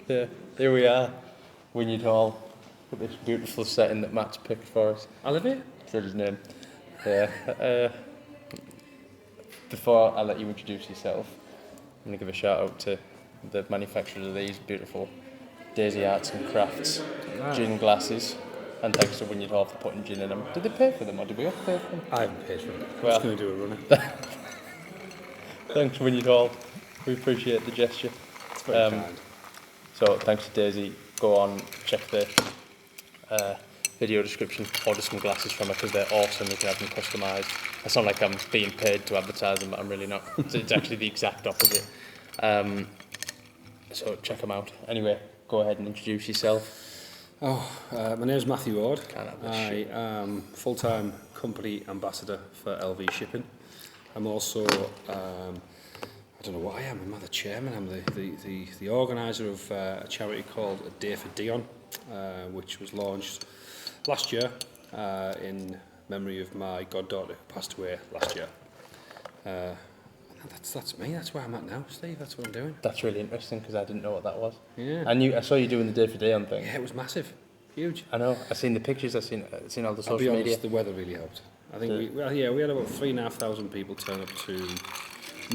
Yeah, here we are, Wynyard Hall, with this beautiful setting that Matt's picked for us. I live here. Said his name. Yeah. Before I let you introduce yourself, I'm going to give a shout out to the manufacturers of these beautiful Daisy Arts and Crafts gin glasses. And thanks to Wynyard Hall for putting gin in them. Did they pay for them or did we have to pay for them? I haven't paid for it. I'm Well, just going to do a runner. Thanks Wynyard Hall. We appreciate the gesture. It's very kind. So thanks to Daisy. Go on, check the video description, order some glasses from her because they're awesome. You can have them customised. I sound like I'm being paid to advertise them, but I'm really not. It's actually the exact opposite. So check them out. Anyway, go ahead and introduce yourself. My name is Matthew Ord. Can't have this I shit. am full-time company ambassador for LV Shipping. I'm also, I don't know what I am. I'm the chairman. I'm the organiser of a charity called A Day for Dion, which was launched last year in memory of my goddaughter who passed away last year. That's me. That's where I'm at now, Steve. That's what I'm doing. That's really interesting because I didn't know what that was. Yeah. I saw you doing the Day for Dion thing. Yeah, it was massive, huge. I know. I've seen the pictures. I've seen all the social I'll be honest, media. the weather really helped. I think we had about 3,500 people turn up to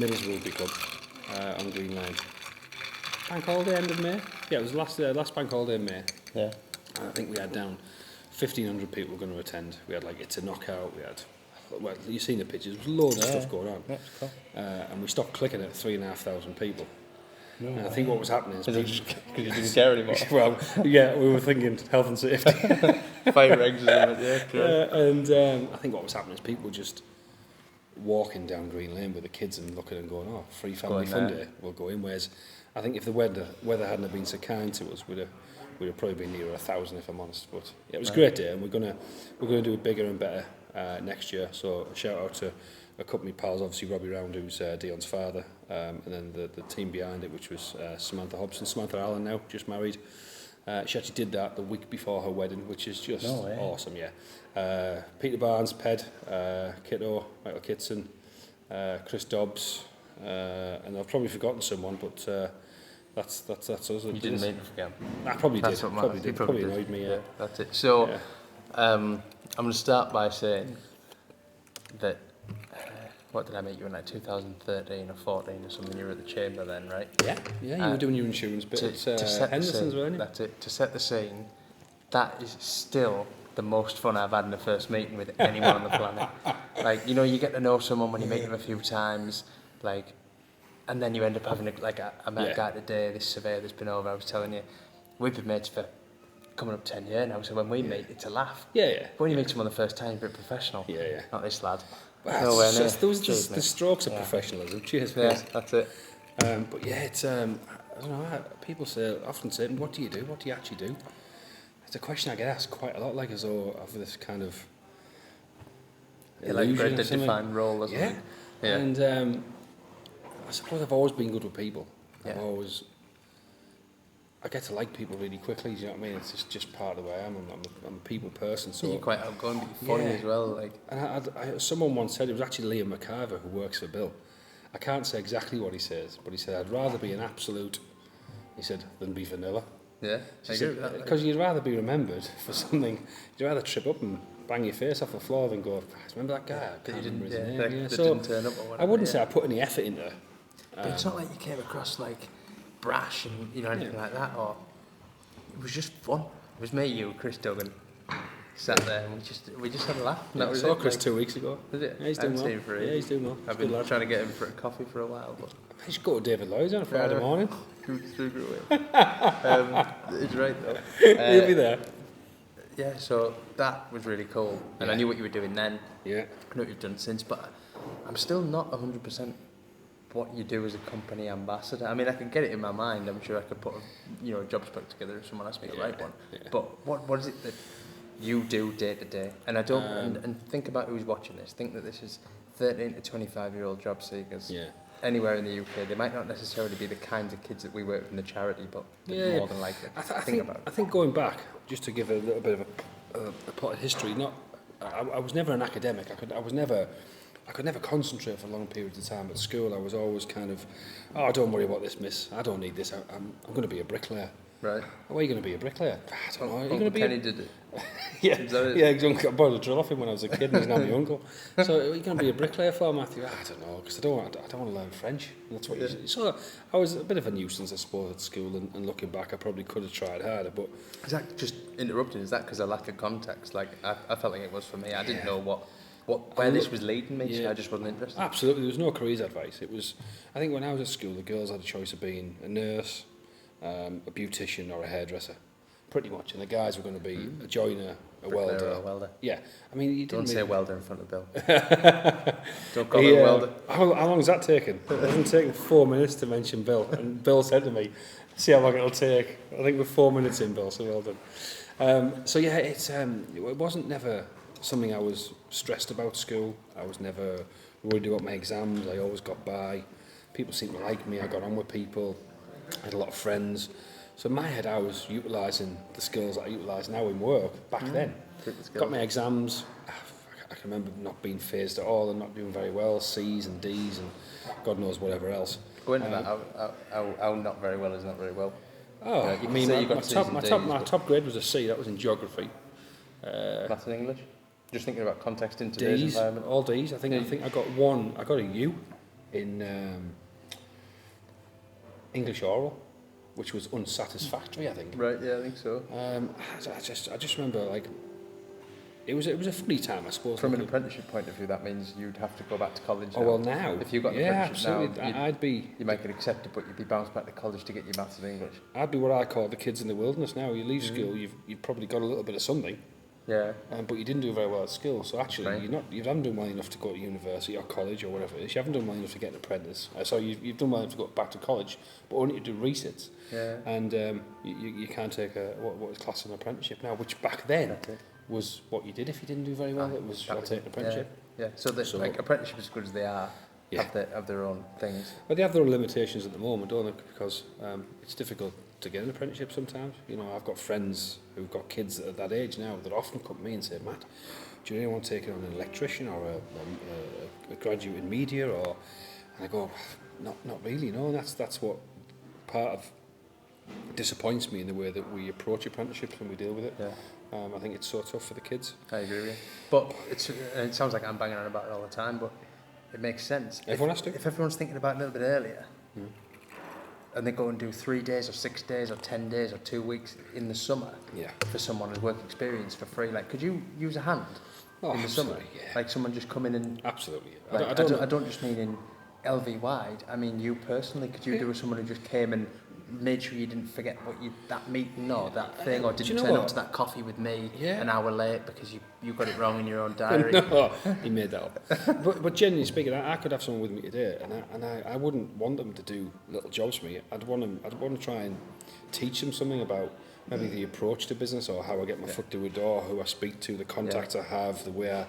Middles Rugby Club on Green Lane. Bank holiday end of May. Yeah, it was last bank holiday in May. Yeah. I think we had down 1,500 people were going to attend. We had like It's a Knockout. We had, well, you've seen the pictures. There was loads of stuff going on. Yeah, cool. And we stopped clicking at 3,500 people. And I think what was happening is Is it just because you didn't care anymore? well, yeah, we were thinking health and safety. Fire exits, yeah, sure. And I think what was happening is people were just walking down Green Lane with the kids and looking and going, free family fun day, we'll go in. Whereas I think if the weather hadn't have been so kind to us, we'd have probably been nearer 1,000 if I'm honest. But yeah, it was a great day, and we're gonna do it bigger and better next year. So a shout out to a couple of my pals, obviously Robbie Round, who's Dion's father, and then the team behind it, which was Samantha Hobson, Samantha Allen now, just married. She actually did that the week before her wedding, which is just awesome, yeah. Peter Barnes, Ped, Kitto, Michael Kitson, Chris Dobbs, and I've probably forgotten someone, but that's us. You didn't make me forget. I probably That's did. what matters. Probably annoyed me, yeah. That's it. So, Yeah. I'm going to start by saying that, what did I make you in, like 2013 or 14 or something? You were at the chamber then, right? Yeah, you were doing your insurance bit at Henderson's, weren't you? That's it. To set the scene, that is still the most fun I've had in the first meeting with anyone on the planet. Like, you know, you get to know someone when you meet them a few times, like, and then you end up having I met a guy today, this surveyor that's been over, I was telling you, we've been mates for coming up 10 years now, so when we meet, it's a laugh. Yeah. But when you meet someone the first time, you're a bit professional. Yeah. Not this lad. Well, those Cheers, the mate. strokes of professionalism. Cheers, Yeah, mate. that's it. But yeah, it's I don't know. People often say, "What do you do? What do you actually do?" It's a question I get asked quite a lot, like as though I have this kind of Like illusion the or something. defined role or something. Yeah. And I suppose I've always been good with people. Yeah. I get to like people really quickly. Do you know what I mean? It's just part of the way I am. I'm a people person. So You're quite outgoing, but you're funny as well. Like. And someone once said, it was actually Liam McCarver who works for Bill. I can't say exactly what he says, but he said, I'd rather be an absolute, he said, than be vanilla. Yeah, Because you'd rather be remembered for something, you'd rather trip up and bang your face off the floor than go, remember that guy? I can't remember his name. That So didn't turn up or whatever. I wouldn't say I put any effort into it. But it's not like you came across like brash and anything like that, or it was just fun. It was me, you, Chris Duggan, sat there and we just had a laugh. And that was I saw it. Chris 2 weeks ago. Was it? Yeah, he's I doing haven't well. seen him for Yeah, he's doing well. I've been trying to get him for a coffee for a while, but He should go to David Lloyd's on a Friday morning. It's right though. He'll be there. Yeah, so that was really cool, and I knew what you were doing then. Yeah. I know what you've done since, but I'm still not 100% what you do as a company ambassador. I mean, I can get it in my mind. I'm sure I could put a job spec together if someone asked me to write one. Yeah. But what is it that you do day to day? And I don't and think about who's watching this. Think that this is 13 to 25-year-old job seekers. Yeah. Anywhere in the UK, they might not necessarily be the kinds of kids that we work with in the charity, but more than likely. I think going back, just to give a little bit of a part of history, I was never an academic. I could never concentrate for long periods of time at school. I was always kind of, oh, don't worry about this, miss. I don't need this. I'm going to be a bricklayer. Right. Why are you going to be a bricklayer? I don't know. Are you Uncle going to be Kenny did it. Yeah, Is that it? yeah, I borrowed a drill off him when I was a kid, and he's now my uncle. So, are you going to be a bricklayer for, Matthew? I don't know, because I don't want to learn French. And that's what you said. So, I was a bit of a nuisance, I suppose, at school, and looking back, I probably could have tried harder, but... Is that just interrupting? Is that because of lack of context? Like, I felt like it was for me. I didn't know where this was leading me, so I just wasn't interested. Absolutely, there was no careers advice. It was, I think when I was at school, the girls had a choice of being a nurse, a beautician or a hairdresser, pretty much, and the guys were going to be a joiner, a welder. Or a welder. Yeah, I mean, you Don't didn't say welder in front of Bill. Don't call him a welder. How long has that taken? It hasn't taken 4 minutes to mention Bill, and Bill said to me, see how long it'll take. I think we're 4 minutes in, Bill, so well done. So yeah, it wasn't never something I was stressed about school. I was never worried about my exams. I always got by. People seemed to like me. I got on with people. I had a lot of friends. So in my head, I was utilising the skills that I utilise now in work back then. Got my exams. I can remember not being phased at all and not doing very well, C's and D's and God knows whatever else. Go into that. How not very well is not very well. Oh, I mean, my top grade was a C. That was in geography. Maths and English. Just thinking about context in today's D's, environment. all D's. I think I got one. I got a U in English oral, which was unsatisfactory, I think. Right, yeah, I think so. I just remember, like, it was a funny time, I suppose. From an apprenticeship point of view, that means you'd have to go back to college now. Oh, well, now. If you got an apprenticeship absolutely. now, you might get accepted, but you'd be bounced back to college to get your maths and English. I'd be what I call the kids in the wilderness now. You leave school, you've probably got a little bit of something. Yeah. But you didn't do very well at school, so actually you haven't done well enough to go to university or college or whatever it is. You haven't done well enough to get an apprentice. So you've done well enough to go back to college, but only to do resits. Yeah. And you can't take what is classed as an apprenticeship now, which back then was what you did if you didn't do very well. It was I'll take an apprenticeship. Yeah. So like apprenticeship, as good as they are, have their own things. But they have their own limitations at the moment, don't they? Because it's difficult to get an apprenticeship sometimes. You know, I've got friends who've got kids at that age now that often come to me and say, Matt, do you really want to take on an electrician or a graduate in media? And I go, not really, no. And that's what part of disappoints me in the way that we approach apprenticeships when we deal with it. Yeah. I think it's so tough for the kids. I agree with you. But it sounds like I'm banging on about it all the time, but it makes sense. Everyone has to. If everyone's thinking about it a little bit earlier, and they go and do 3 days or 6 days or 10 days or 2 weeks in the summer for someone with work experience for free, like, could you use a hand in the summer? Yeah. Like someone just come in and... Absolutely. Like, I don't just mean in LV wide, I mean you personally. Could you do with someone who just came and made sure you didn't forget that meeting or that thing, or didn't turn up to that coffee with me an hour late because you got it wrong in your own diary? No, he made that up. But generally speaking, I could have someone with me today, and I wouldn't want them to do little jobs for me. I'd want to try and teach them something about maybe the approach to business, or how I get my foot through a door, who I speak to, the contacts I have, the way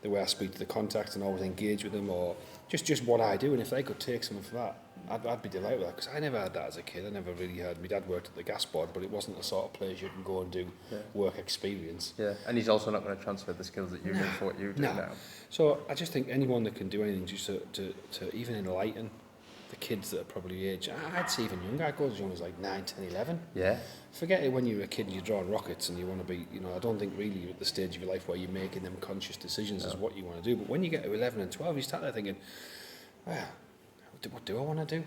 I speak to the contacts and always engage with them, or just what I do. And if they could take something for that, I'd be delighted with that, because I never had that as a kid. I never really had. My dad worked at the gas board, but it wasn't the sort of place you can go and do work experience. Yeah, and he's also not going to transfer the skills that you do for what you do now. So I just think anyone that can do anything just to even enlighten the kids that are probably age, I'd say even younger. I'd go as young as like 9, 10, 11. Yeah. Forget it when you're a kid and you're drawing rockets and you want to be, I don't think really you're at the stage of your life where you're making them conscious decisions as what you want to do. But when you get to 11 and 12, you start there thinking, well, what do I want to do?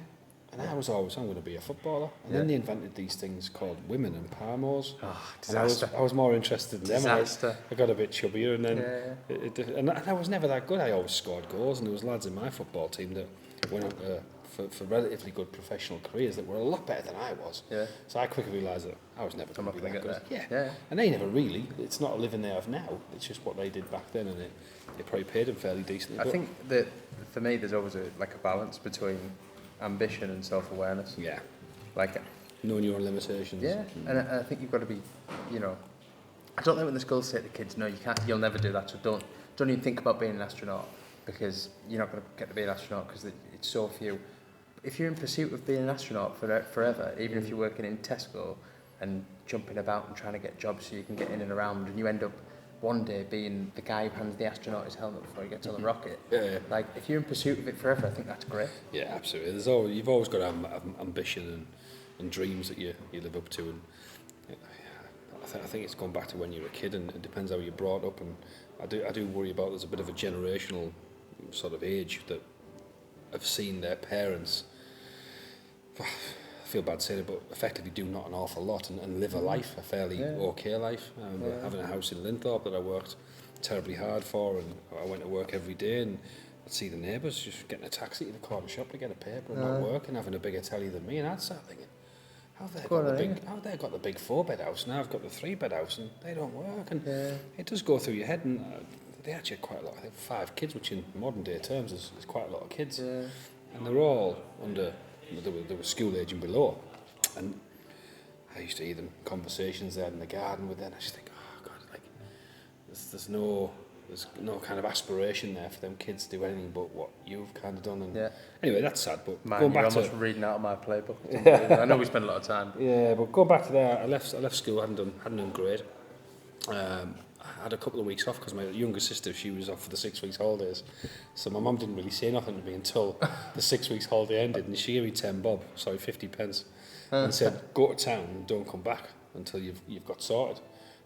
And I was always, I'm going to be a footballer. And then they invented these things called women empowerments. Oh, disaster. And I was more interested in them. Disaster. I got a bit chubbier, and then and I was never that good. I always scored goals, and there was lads in my football team that went on for relatively good professional careers that were a lot better than I was. Yeah. So I quickly realised that I was never going to be that good. Yeah. And they never really. It's not a living they have now. It's just what they did back then, and it probably paid them fairly decently. I think that for me, there's always a balance between ambition and self-awareness. Yeah. Like knowing your own limitations. Yeah. And I think you've got to be, I don't know when the schools say to kids, no, you can't, you'll never do that, so don't even think about being an astronaut, because you're not going to get to be an astronaut because it's so few. If you're in pursuit of being an astronaut forever, even if you're working in Tesco and jumping about and trying to get jobs so you can get in and around, and you end up one day being the guy who hands the astronaut his helmet before he gets on the rocket. Yeah. Like, if you're in pursuit of it forever, I think that's great. Yeah, absolutely. You've always got to have ambition and dreams that you live up to, and I think it's gone back to when you were a kid, and it depends how you're brought up. And I do worry about there's a bit of a generational sort of age that have seen their parents. I feel bad saying it, but effectively do not an awful lot and live a fairly okay life. Having a house in Linthorpe that I worked terribly hard for, and I went to work every day, and I'd see the neighbours just getting a taxi to the corner shop to get a paper and not working, having a bigger telly than me, and I'd start thinking, how have they got the big 4-bed house, now I've got the 3-bed house, and they don't work, and it does go through your head. And they actually had quite a lot, I think 5 kids, which in modern day terms is quite a lot of kids, and they're all under, they were school age and below, and I used to hear them conversations there in the garden with them. I just think, oh God, like there's no kind of aspiration there for them kids to do anything but what you've kind of done. And anyway, that's sad. But Man, going you're back almost to reading out of my playbook. I know we spend a lot of time. Yeah, but going back to that, I left school, hadn't done great. I had a couple of weeks off because my younger sister, she was off for the 6 weeks holidays, so my mum didn't really say nothing to me until the 6 weeks holiday ended, and she gave me 50 pence, and said, go to town and don't come back until you've got sorted. I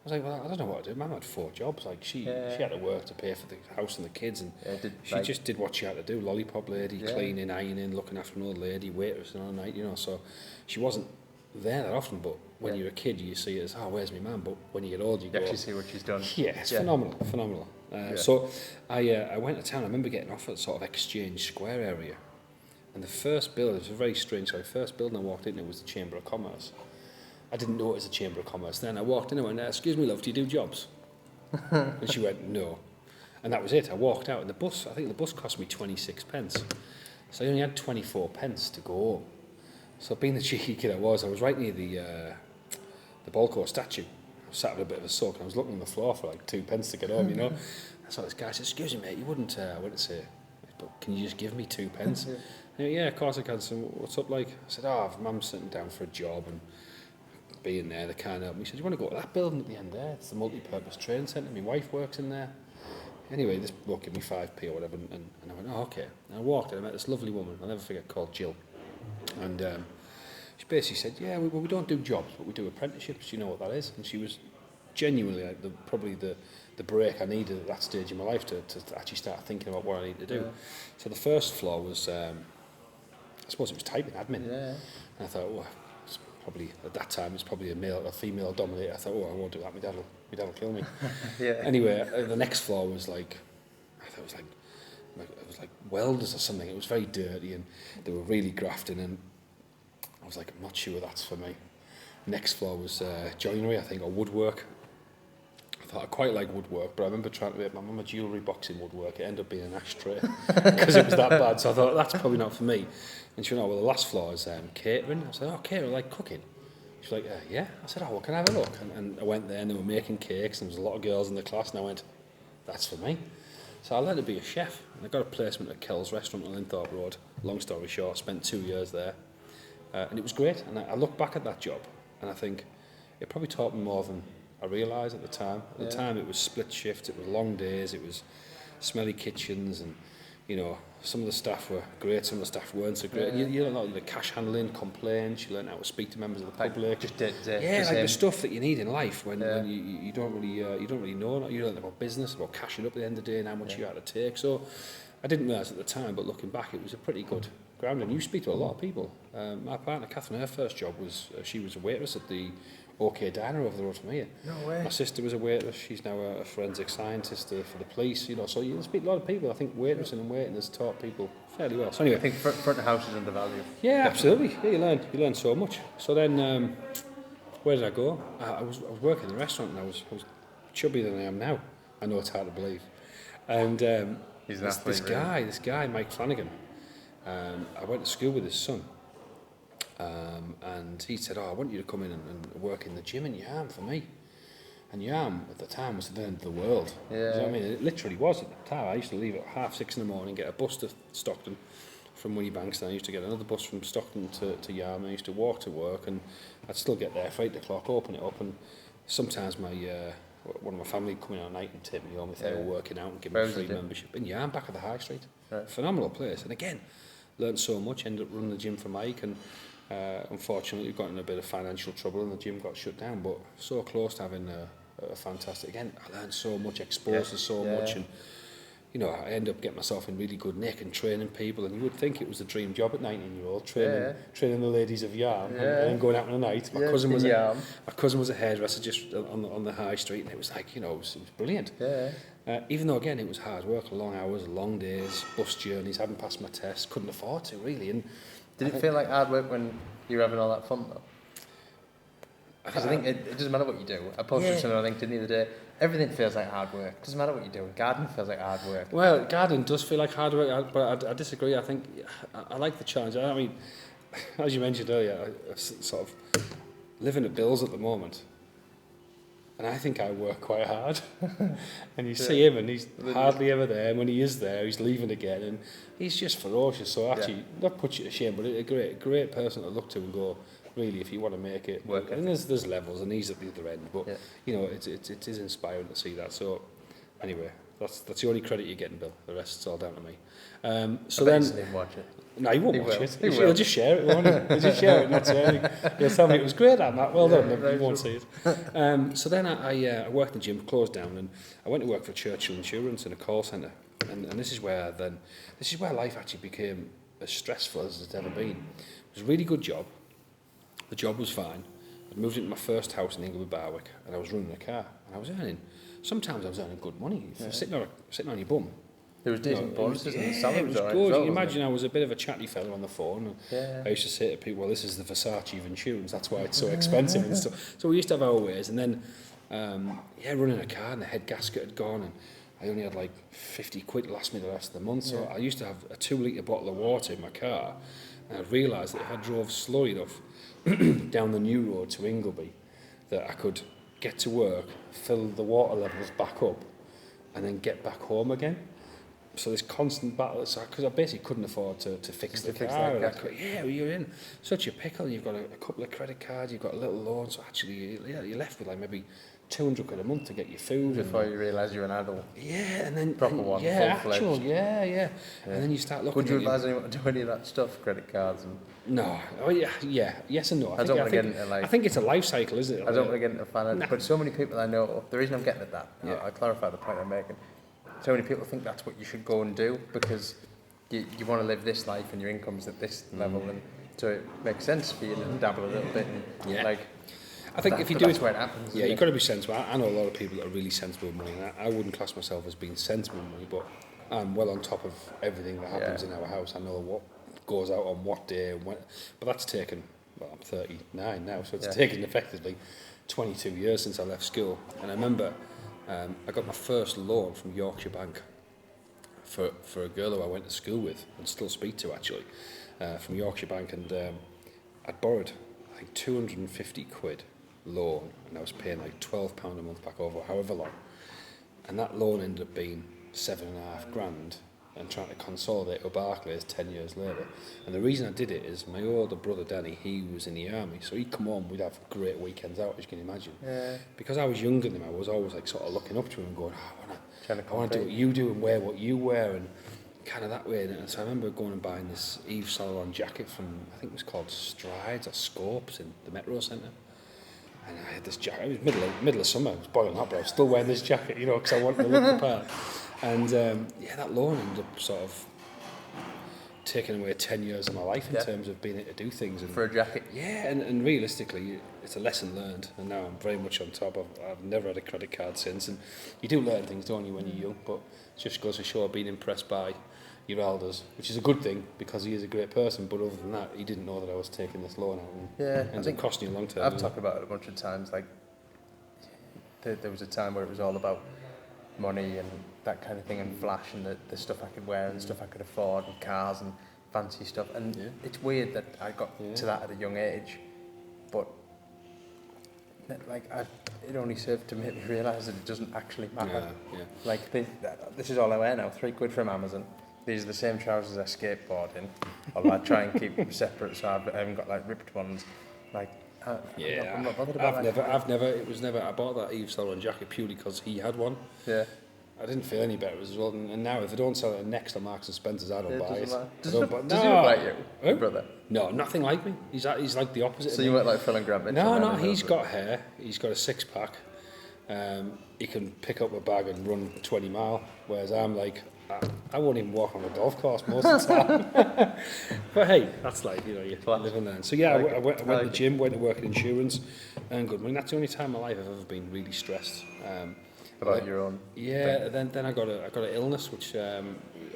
was like, well, I don't know what to do. Mum had 4 jobs. Like she had to work to pay for the house and the kids, and she just did what she had to do. Lollipop lady, cleaning, ironing, looking after an old lady, waitress all night, so she wasn't there that often. But when you're a kid, you see it as, where's my mum? But when you get old, you go, actually see what she's done. Yeah, it's phenomenal. So I went to town. I remember getting off at sort of Exchange Square area, and the first building, it was a very strange, first building I walked into was the Chamber of Commerce. I didn't know it was a Chamber of Commerce. Then I walked in and went, excuse me, love, do you do jobs? And she went, no. And that was it. I walked out, and I think the bus cost me 26 pence. So I only had 24 pence to go home. So being the cheeky kid I was right near the Bolko statue. I was sat with a bit of a soak, and I was looking on the floor for like 2 pence to get home, I saw this guy, I said, excuse me, mate, you wouldn't, I went to say, but can you just give me 2 pence? And he went, yeah, of course I can. So what's up like? I said, Mum's sitting down for a job, and being there, they can't help me. He said, you want to go to that building at the end there? It's the multi-purpose training centre. My wife works in there. Anyway, this bloke gave me 5p or whatever, and I went, okay. And I walked in, I met this lovely woman, I'll never forget, called Jill. And she basically said, yeah, we don't do jobs, but we do apprenticeships. You know what that is? And she was genuinely like probably the break I needed at that stage in my life to actually start thinking about what I need to do. So the first floor was, I suppose it was typing, admin. And I thought, probably at that time it's probably a female dominator. I thought, I won't do that. My dad'll kill me. Anyway, the next floor was like, I thought it was like welders or something. It was very dirty, and they were really grafting, and I was like, I'm not sure that's for me. Next floor was joinery, I think, or woodwork. I thought I quite like woodwork, but I remember trying to make my mum a jewellery box in woodwork. It ended up being an ashtray because it was that bad. So I thought, that's probably not for me. And she went, well, the last floor is catering. I said, catering, like cooking? She's like, yeah. I said, well, can I have a look? And I went there, and they were making cakes, and there was a lot of girls in the class, and I went, that's for me. So I learned to be a chef, and I got a placement at Kel's restaurant on Linthorpe Road. Long story short, spent 2 years there, and it was great. And I look back at that job, and I think it probably taught me more than I realised at the time. At the time, it was split shifts, it was long days, it was smelly kitchens, and some of the staff were great, some of the staff weren't so great. You learn the cash handling, complaints, you learn how to speak to members of the public. Just the stuff that you need in life when you don't really know. You learn about business, about cashing up at the end of the day, and how much you had to take. So I didn't realise at the time, but looking back, it was a pretty good ground. And you speak to a lot of people. My partner, Catherine, her first job was she was a waitress at the OK Diner over the road from here. No way. My sister was a waitress. She's now a forensic scientist for the police. So you speak to a lot of people. I think waitressing and waiting has taught people fairly well. So anyway, I think front of house is undervalued. Yeah, absolutely. Yeah, you learn so much. So then, where did I go? I was working in the restaurant, and I was chubbier than I am now. I know it's hard to believe. And this guy, Mike Flanagan. I went to school with his son. And he said, I want you to come in and work in the gym in Yarm for me. And Yarm at the time was the end of the world. You know what I mean? It literally was at the time. I used to leave at 6:30 in the morning, get a bus to Stockton from Winniebanks, and I used to get another bus from Stockton to Yarm. I used to walk to work, and I'd still get there for 8 o'clock, open it up, and sometimes my one of my family come in at night and take me home if they were working out and give me Where a was free it, membership. In Yarm, back at the High Street. Right. Phenomenal place. And again, learned so much, ended up running the gym for Mike, and unfortunately got in a bit of financial trouble and the gym got shut down, but so close to having a fantastic, again, I learned so much, exposed to so much, and you know, I ended up getting myself in really good nick and training people, and you would think it was a dream job at 19-year-old, training the ladies of Yarm, and then going out on a night. My cousin was a hairdresser just on the high street, and it was like, you know, it was brilliant. Even though, again, it was hard work, long hours, long days, bus journeys, hadn't passed my test, couldn't afford to, really. And did it feel like hard work when you were having all that fun, though? Because I think it doesn't matter what you do. I posted something on LinkedIn the other day. Everything feels like hard work. It doesn't matter what you do. Gardening feels like hard work. Well, gardening does feel like hard work, but I disagree. I think I like the challenge. I mean, as you mentioned earlier, I sort of living at Bill's at the moment, and I think I work quite hard. And you see him, and he's hardly ever there. And when he is there, he's leaving again, and he's just ferocious. So actually, not put you to shame, but a great person to look to and go, really, if you want to make it work. And there's levels, and he's at the other end, but you know, it is inspiring to see that. So anyway, that's the only credit you're getting, Bill. The rest's all down to me. So then, he didn't watch it. No, he won't watch it. He'll just share it, won't he? He'll just share it and not say anything. He'll tell me it was great at that. Well done. He won't see it. So then I worked in the gym, closed down, and I went to work for Churchill Insurance in a call centre. And this is where life actually became as stressful as it's ever been. It was a really good job. The job was fine. I'd moved into my first house in Inglewood Barwick, and I was running a car, and I was earning. Sometimes I was earning good money. Sitting on your bum. There was decent bonuses and the salary was good. Well, you can imagine I was a bit of a chatty fella on the phone. And I used to say to people, well, this is the Versace of insurance, that's why it's so expensive and stuff. So we used to have our ways, and then, running a car, and the head gasket had gone, and I only had like 50 quid to last me the rest of the month. So I used to have a 2-litre bottle of water in my car, and I realised that if I drove slow enough down the new road to Ingleby, that I could get to work, fill the water levels back up, and then get back home again. So this constant battle, because I basically couldn't afford to fix the car. You're in such a pickle. You've got a couple of credit cards, you've got a little loan, so actually you're left with like maybe 200 quid a month to get your food. Before you realise you're an adult. Yeah, and then proper one, full-fledged. And then you start looking. Would you advise anyone to do any of that stuff, credit cards? No. Yes and no. I don't want to get into I think it's a life cycle, isn't it? I don't want to get into finance, but so many people I know. The reason I'm getting at that, I'll clarify the point I'm making. So many people think that's what you should go and do because you want to live this life and your income's at this level, and so it makes sense for you to dabble a little bit. And I think if you do that's where it happens. Yeah, you've got to be sensible. I know a lot of people that are really sensible with money, and I wouldn't class myself as being sensible with money, but I'm well on top of everything that happens in our house. I know what goes out on what day and when. But that's taken, well, I'm 39 now, so it's taken effectively 22 years since I left school. And I remember I got my first loan from Yorkshire Bank for a girl who I went to school with and still speak to, actually, from Yorkshire Bank. And I'd borrowed, I think, 250 quid loan, and I was paying like £12 a month back over however long. And that loan ended up being $7.5 grand, and trying to consolidate with Barclays 10 years later. And the reason I did it is my older brother Danny, he was in the army, so he'd come home, we'd have great weekends out, as you can imagine. Because I was younger than him, I was always like sort of looking up to him and going, I want to do what you do and wear what you wear, and kind of that way. And so I remember going and buying this Yves Saint Laurent jacket from, I think it was called Strides or Scopes in the Metro Centre. And I had this jacket, it was middle of summer, it was boiling hot, but I was still wearing this jacket, you know, because I wanted to look the part. And that loan ended up sort of taking away 10 years of my life in terms of being able to do things. And, for a jacket? Yeah, and realistically, it's a lesson learned, and now I'm very much on top of. I've never had a credit card since, and you do learn things, don't you, when you're young, but it just goes to show being impressed by your elders, which is a good thing because he is a great person, but other than that, he didn't know that I was taking this loan out, and ends up costing you long term. I've talked about it a bunch of times, like there was a time where it was all about money and that kind of thing, and flash, and the stuff I could wear and stuff I could afford, and cars and fancy stuff, and it's weird that I got to that at a young age, but it only served to make me realise that it doesn't actually matter. Like this is all I wear now, £3 from Amazon. These are the same trousers I skateboard in, although I try and keep them separate so I haven't got like ripped ones. Like I'm not bothered about it was never, I bought that Yves Saint Laurent jacket purely because he had one. Yeah. I didn't feel any better as well, and now if they don't sell it next to Marks and Spencer's, I don't buy it. Does he look like you, your brother? No, nothing like me. He's like the opposite. So you weren't like Phil and Grant Mitchell? No, he's got hair. He's got a six-pack. He can pick up a bag and run 20 mile, whereas I'm like, I won't even walk on the golf course most of the time. But hey, that's life, you live and learn. So yeah, I went to the gym, went to work in insurance, and good. I mean, that's the only time in my life I've ever been really stressed. About your own? Yeah, then I got an illness, which I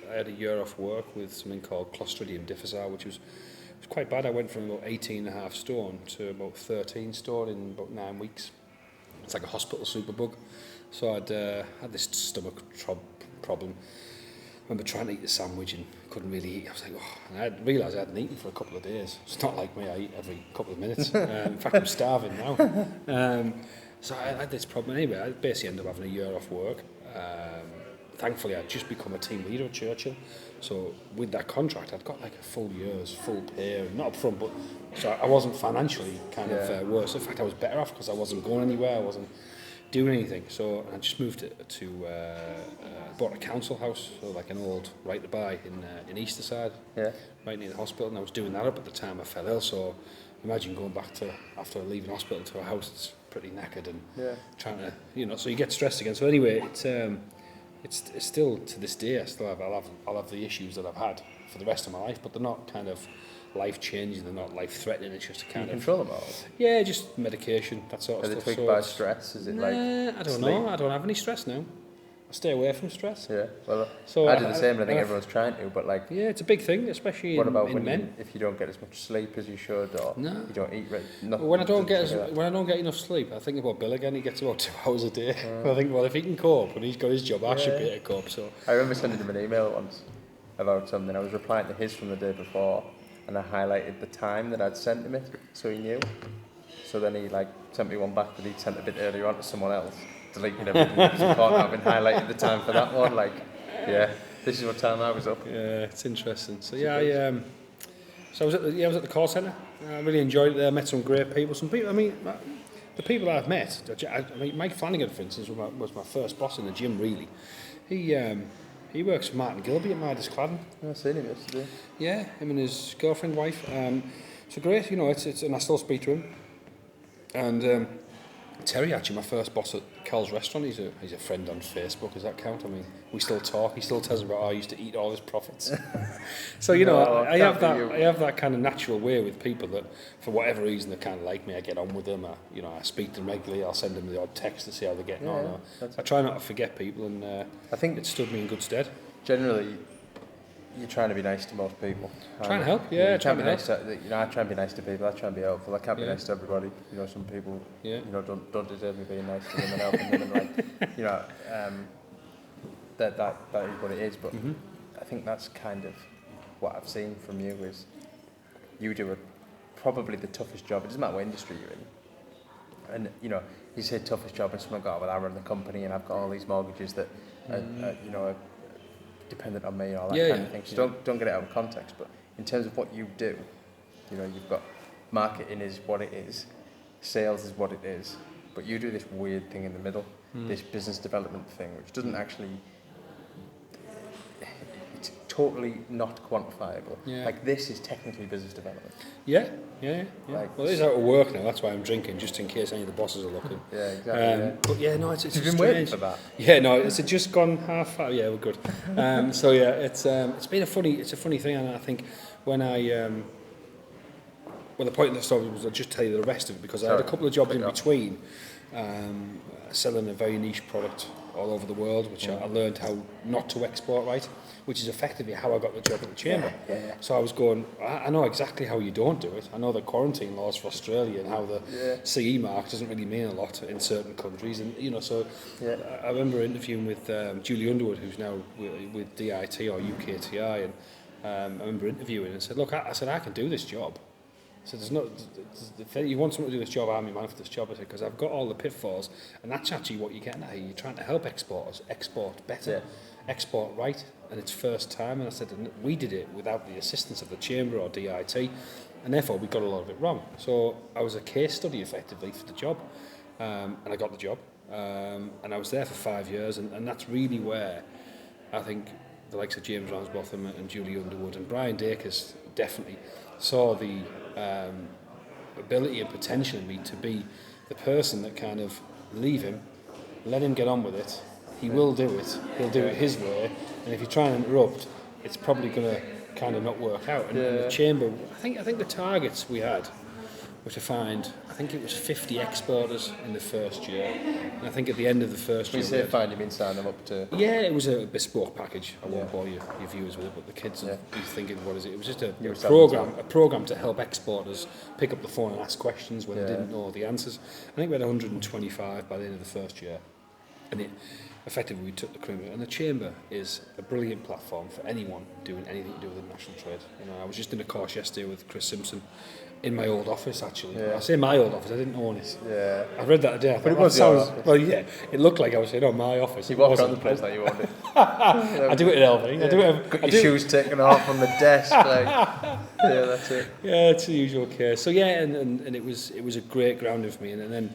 had a year off work with something called Clostridium difficile, which was quite bad. I went from about 18.5 stone to about 13 stone in about 9 weeks. It's like a hospital superbug. So I'd had this stomach problem. I remember trying to eat a sandwich and couldn't really eat. I was like, and I realised I hadn't eaten for a couple of days. It's not like me, I eat every couple of minutes. In fact, I'm starving now. So I had this problem anyway. I basically ended up having a year off work. Thankfully, I'd just become a team leader at Churchill. So with that contract, I'd got like a full year's full pay, not up front, but so I wasn't financially kind of worse. In fact, I was better off because I wasn't going anywhere. I wasn't doing anything. So I just moved to bought a council house, so like an old right to buy in Teesside, right near the hospital. And I was doing that up at the time I fell ill. So imagine going back to after leaving hospital to a house that's pretty knackered and trying to, so you get stressed again. So anyway, it's still to this day I'll have the issues that I've had for the rest of my life, but they're not kind of life changing, they're not life threatening. It's just a kind of control them all. Yeah, just medication, that sort of stuff. Are they tweaked by stress? Is it like? I don't know. I don't have any stress now. I stay away from stress. Yeah, well, so I do the same. I think everyone's trying to, but like. Yeah, it's a big thing, especially what about in men. If you don't get as much sleep as you should, or you don't eat right? When I don't get enough sleep, I think about Bill again. He gets about 2 hours a day. I think, well, if he can cope and he's got his job, I should be able to cope. So I remember sending him an email once about something. I was replying to his from the day before, and I highlighted the time that I'd sent him it, so he knew. So then he sent me one back that he'd sent a bit earlier on to someone else, deleting everything that was important. I've been highlighting the time for that one. This is what time I was up. Yeah, it's interesting. So so I was at the call centre. I really enjoyed it there. I met some great people. Some people. I mean, the people I've met. Mike Flanagan, for instance, was my first boss in the gym. Really, he works for Martin Gilby at Midas Claddon. I seen him yesterday. Yeah, him and his girlfriend, wife. So great, it's and I still speak to him. And Terry, actually, my first boss at Cal's restaurant, he's a friend on Facebook. Does that count? I mean, we still talk. He still tells me about how I used to eat all his profits. So I have that kind of natural way with people that, for whatever reason, they kind of like me. I get on with them. I speak to them regularly. I'll send them the odd text to see how they're getting on. I try not to forget people, and I think it stood me in good stead. Generally, you're trying to be nice to most people. Trying to help, I try and be nice to people. I try and be helpful. I can't be nice to everybody. Some people, don't deserve me being nice to them and helping them. And that is what it is. But I think that's kind of what I've seen from you is you do probably the toughest job. It doesn't matter what industry you're in. And you say toughest job, and someone got, I run the company and I've got all these mortgages that are dependent on me and all that kind of thing. So don't get it out of context. But in terms of what you do, you've got marketing is what it is, sales is what it is, but you do this weird thing in the middle, this business development thing, which doesn't actually, it's totally not quantifiable. Like this is technically business development. Yeah. Well, it is out of work now. That's why I'm drinking, just in case any of the bosses are looking. Yeah, exactly. But it's you've been waiting for that. Yeah, no, it's just gone half hour. Yeah, we're good. It's been a funny thing, and I think when the point of the story was I'll just tell you the rest of it because I had a couple of jobs in between, selling a very niche product all over the world, which I learned how not to export right, which is effectively how I got the job at the chamber. So I was going, I know exactly how you don't do it. I know the quarantine laws for Australia and how the CE mark doesn't really mean a lot in certain countries. And I remember interviewing with Julie Underwood, who's now with DIT or UKTI, and I remember interviewing and said, look, I can do this job. So if you want someone to do this job, I'm your man for this job. I said, because I've got all the pitfalls, and that's actually what you're getting at here. You're trying to help exporters export better, export right, and it's first time. And I said, and we did it without the assistance of the chamber or DIT. and therefore we got a lot of it wrong. So I was a case study effectively for the job, and I got the job, and I was there for 5 years, and that's really where I think the likes of James Ramsbotham and Julie Underwood and Brian Dacres definitely saw the ability and potential in me to be the person that kind of leave him, let him get on with it. He will do it. He'll do it his way. And if you try and interrupt, it's probably going to kind of not work out. And the chamber, I think the targets we had were to find, I think it was 50 exporters in the first year. And I think at the end of the first year... When you say find, you mean sign them up to... Yeah, it was a bespoke package. I won't bore your viewers with it, but the kids are thinking, what is it? It was just a program to help exporters pick up the phone and ask questions when they didn't know the answers. I think we had 125 by the end of the first year. And effectively we took the criminal, and the chamber is a brilliant platform for anyone doing anything to do with international trade. You know, I was just in a course yesterday with Chris Simpson in my old office, actually. I say my old office, I didn't own it. Yeah. I read that today. But it was your office. Well, yeah, it looked like I was saying, my office. You walk around the place like you owned it. I do it at LV. Yeah. Got your shoes taken off on the desk. Yeah, that's it. Yeah, it's the usual case. So yeah, and it was a great grounding for me. And then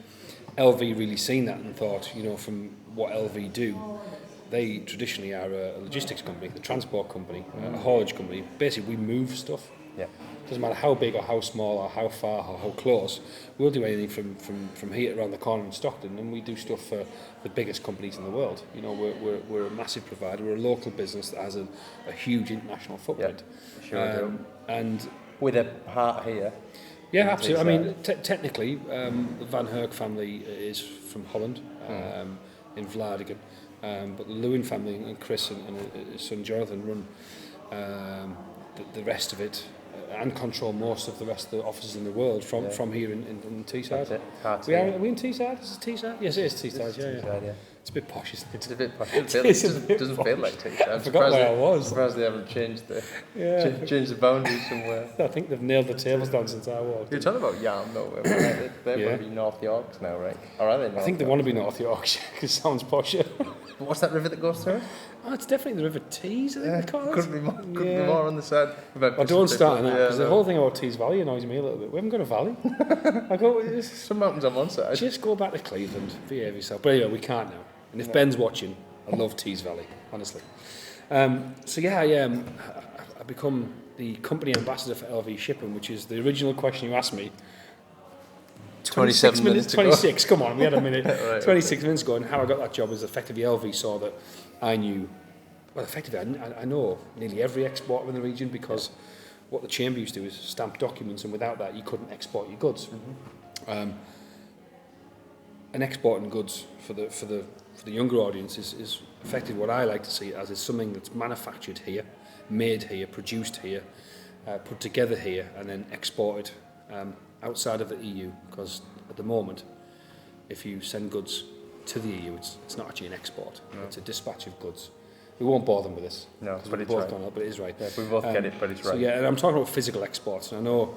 LV really seen that and thought, from what LV do, they traditionally are a logistics company, a transport company, a haulage company. Basically, we move stuff. Yeah. Doesn't matter how big or how small or how far or how close. We'll do anything from here to around the corner in Stockton, and we do stuff for the biggest companies in the world. We're a massive provider. We're a local business that has a huge international footprint. Yeah, sure do. And with a heart here. Yeah, absolutely. I mean, technically, the Van Herk family is from Holland, in Vlaardingen, but the Lewin family and Chris and his son Jonathan run the rest of it and control most of the rest of the offices in the world from here in Teesside. That's it. Are we in Teesside? Is it Teesside? Yes, it is Teesside. Yeah. It's a bit posh, isn't it? It's a bit posh. It doesn't feel like Teesside. I forgot where I was. I'm surprised they haven't changed the boundaries somewhere. I think they've nailed the tables down since I walked. You're talking about Yarm, though. They're going to be North Yorks now, right? Or are they North I think they want to be North Yorkshire because it sounds posher. What's that river that goes through? Oh, it's definitely the River Tees, I think they call it. Couldn't be more on the side. I don't start on that, because the whole thing about Tees Valley annoys me a little bit. We haven't got a valley. Some mountains on one side. Just go back to Cleveland, behave yourself. But anyway, we can't now. And if Ben's watching, I love Tees Valley, honestly. I become the company ambassador for LV Shipping, which is the original question you asked me. 27 minutes ago. 26, come on, we had a minute. Right, 26 minutes ago, and how I got that job was effectively LV saw that I knew, well, effectively, I know nearly every exporter in the region, because what the chamber used to do is stamp documents, and without that, you couldn't export your goods. And exporting goods for the younger audience is effectively what I like to see as is something that's manufactured here, made here, produced here, put together here, and then exported outside of the EU, because at the moment, if you send goods to the EU, it's not actually an export. No. It's a dispatch of goods. We won't bore them with this. No, but it's both right. Gone up, but it is right. Yeah, we both get it, but it's right. So yeah, and I'm talking about physical exports. And I know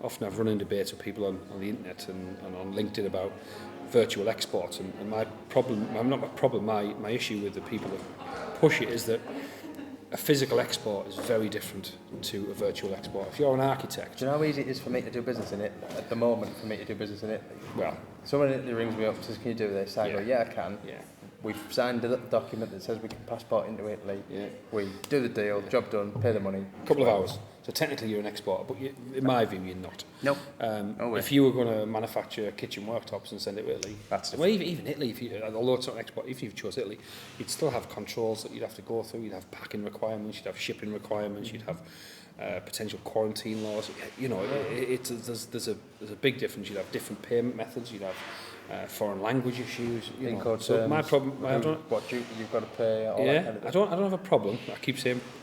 often I've run in debates with people on the internet and on LinkedIn about virtual exports. And my issue with the people that push it is that a physical export is very different to a virtual export. If you're an architect... Do you know how easy it is for me to do business in it at the moment, for me to do business in it? Well... Someone rings me up and says, can you do this? I go, yeah, I can. Yeah. We've signed a document that says we can passport into Italy. Yeah. We do the deal, job done, pay the money. A couple of hours. So technically you're an exporter, but in my view you're not. Nope. If you were going to manufacture kitchen worktops and send it to Italy, well, even Italy, although it's not an export, if you chose Italy, you'd still have controls that you'd have to go through. You'd have packing requirements, you'd have shipping requirements, you'd have potential quarantine laws. There's a big difference. You'd have different payment methods. You'd have foreign language issues. So my problem, you've got to pay. All that kind of I don't have a problem. I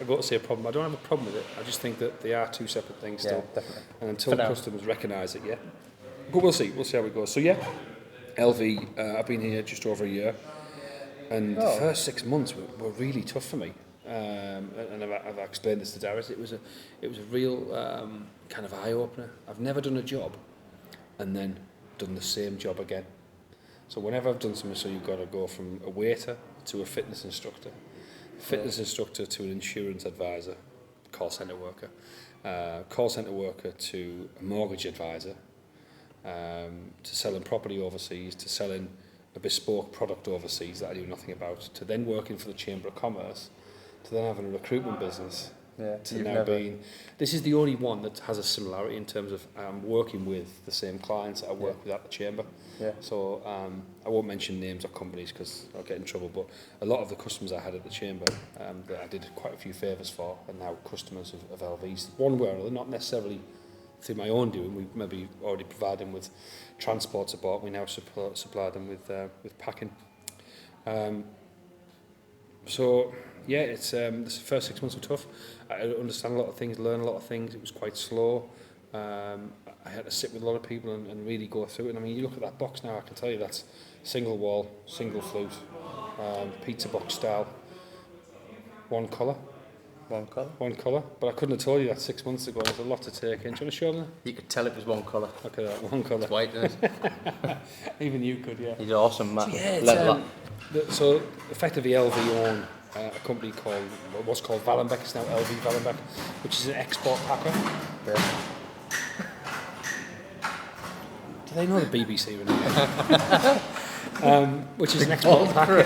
go to say a problem. I don't have a problem with it. I just think that they are two separate things still. Definitely. And until customers recognise it, but we'll see. We'll see how it goes. So LV. I've been here just over a year, and the first 6 months were really tough for me. And I've explained this to Darius. It was a real kind of eye opener. I've never done a job, and then done the same job again. So whenever I've done something, so you've got to go from a waiter to a fitness instructor to an insurance advisor, call centre worker, call centre worker to a mortgage advisor, to selling property overseas, to selling a bespoke product overseas that I knew nothing about, to then working for the Chamber of Commerce, to then having a recruitment business, to now being... This is the only one that has a similarity in terms of working with the same clients that I work with at the Chamber. So I won't mention names or companies because I'll get in trouble, but a lot of the customers I had at the Chamber that I did quite a few favours for are now customers of LVs. One way or another, not necessarily through my own doing. We maybe already provide them with transport support. We now supply them with packing. So yeah, it's the first 6 months were tough. I understand a lot of things, learn a lot of things. It was quite slow. I had to sit with a lot of people and really go through it. And I mean, you look at that box now, I can tell you that's single wall, single flute, pizza box style, one colour. One colour? One colour, but I couldn't have told you that 6 months ago. There's a lot to take in. Do you want to show them? You could tell it was one colour. Look at that, one colour. It's white, isn't it? Even you could, yeah. He's awesome, Matt. So, so effectively LV own a company called, what's called Valenbeck, it's now LV Valenbeck, which is an export packer. Yeah. Do they know the BBC? Which is an export packer.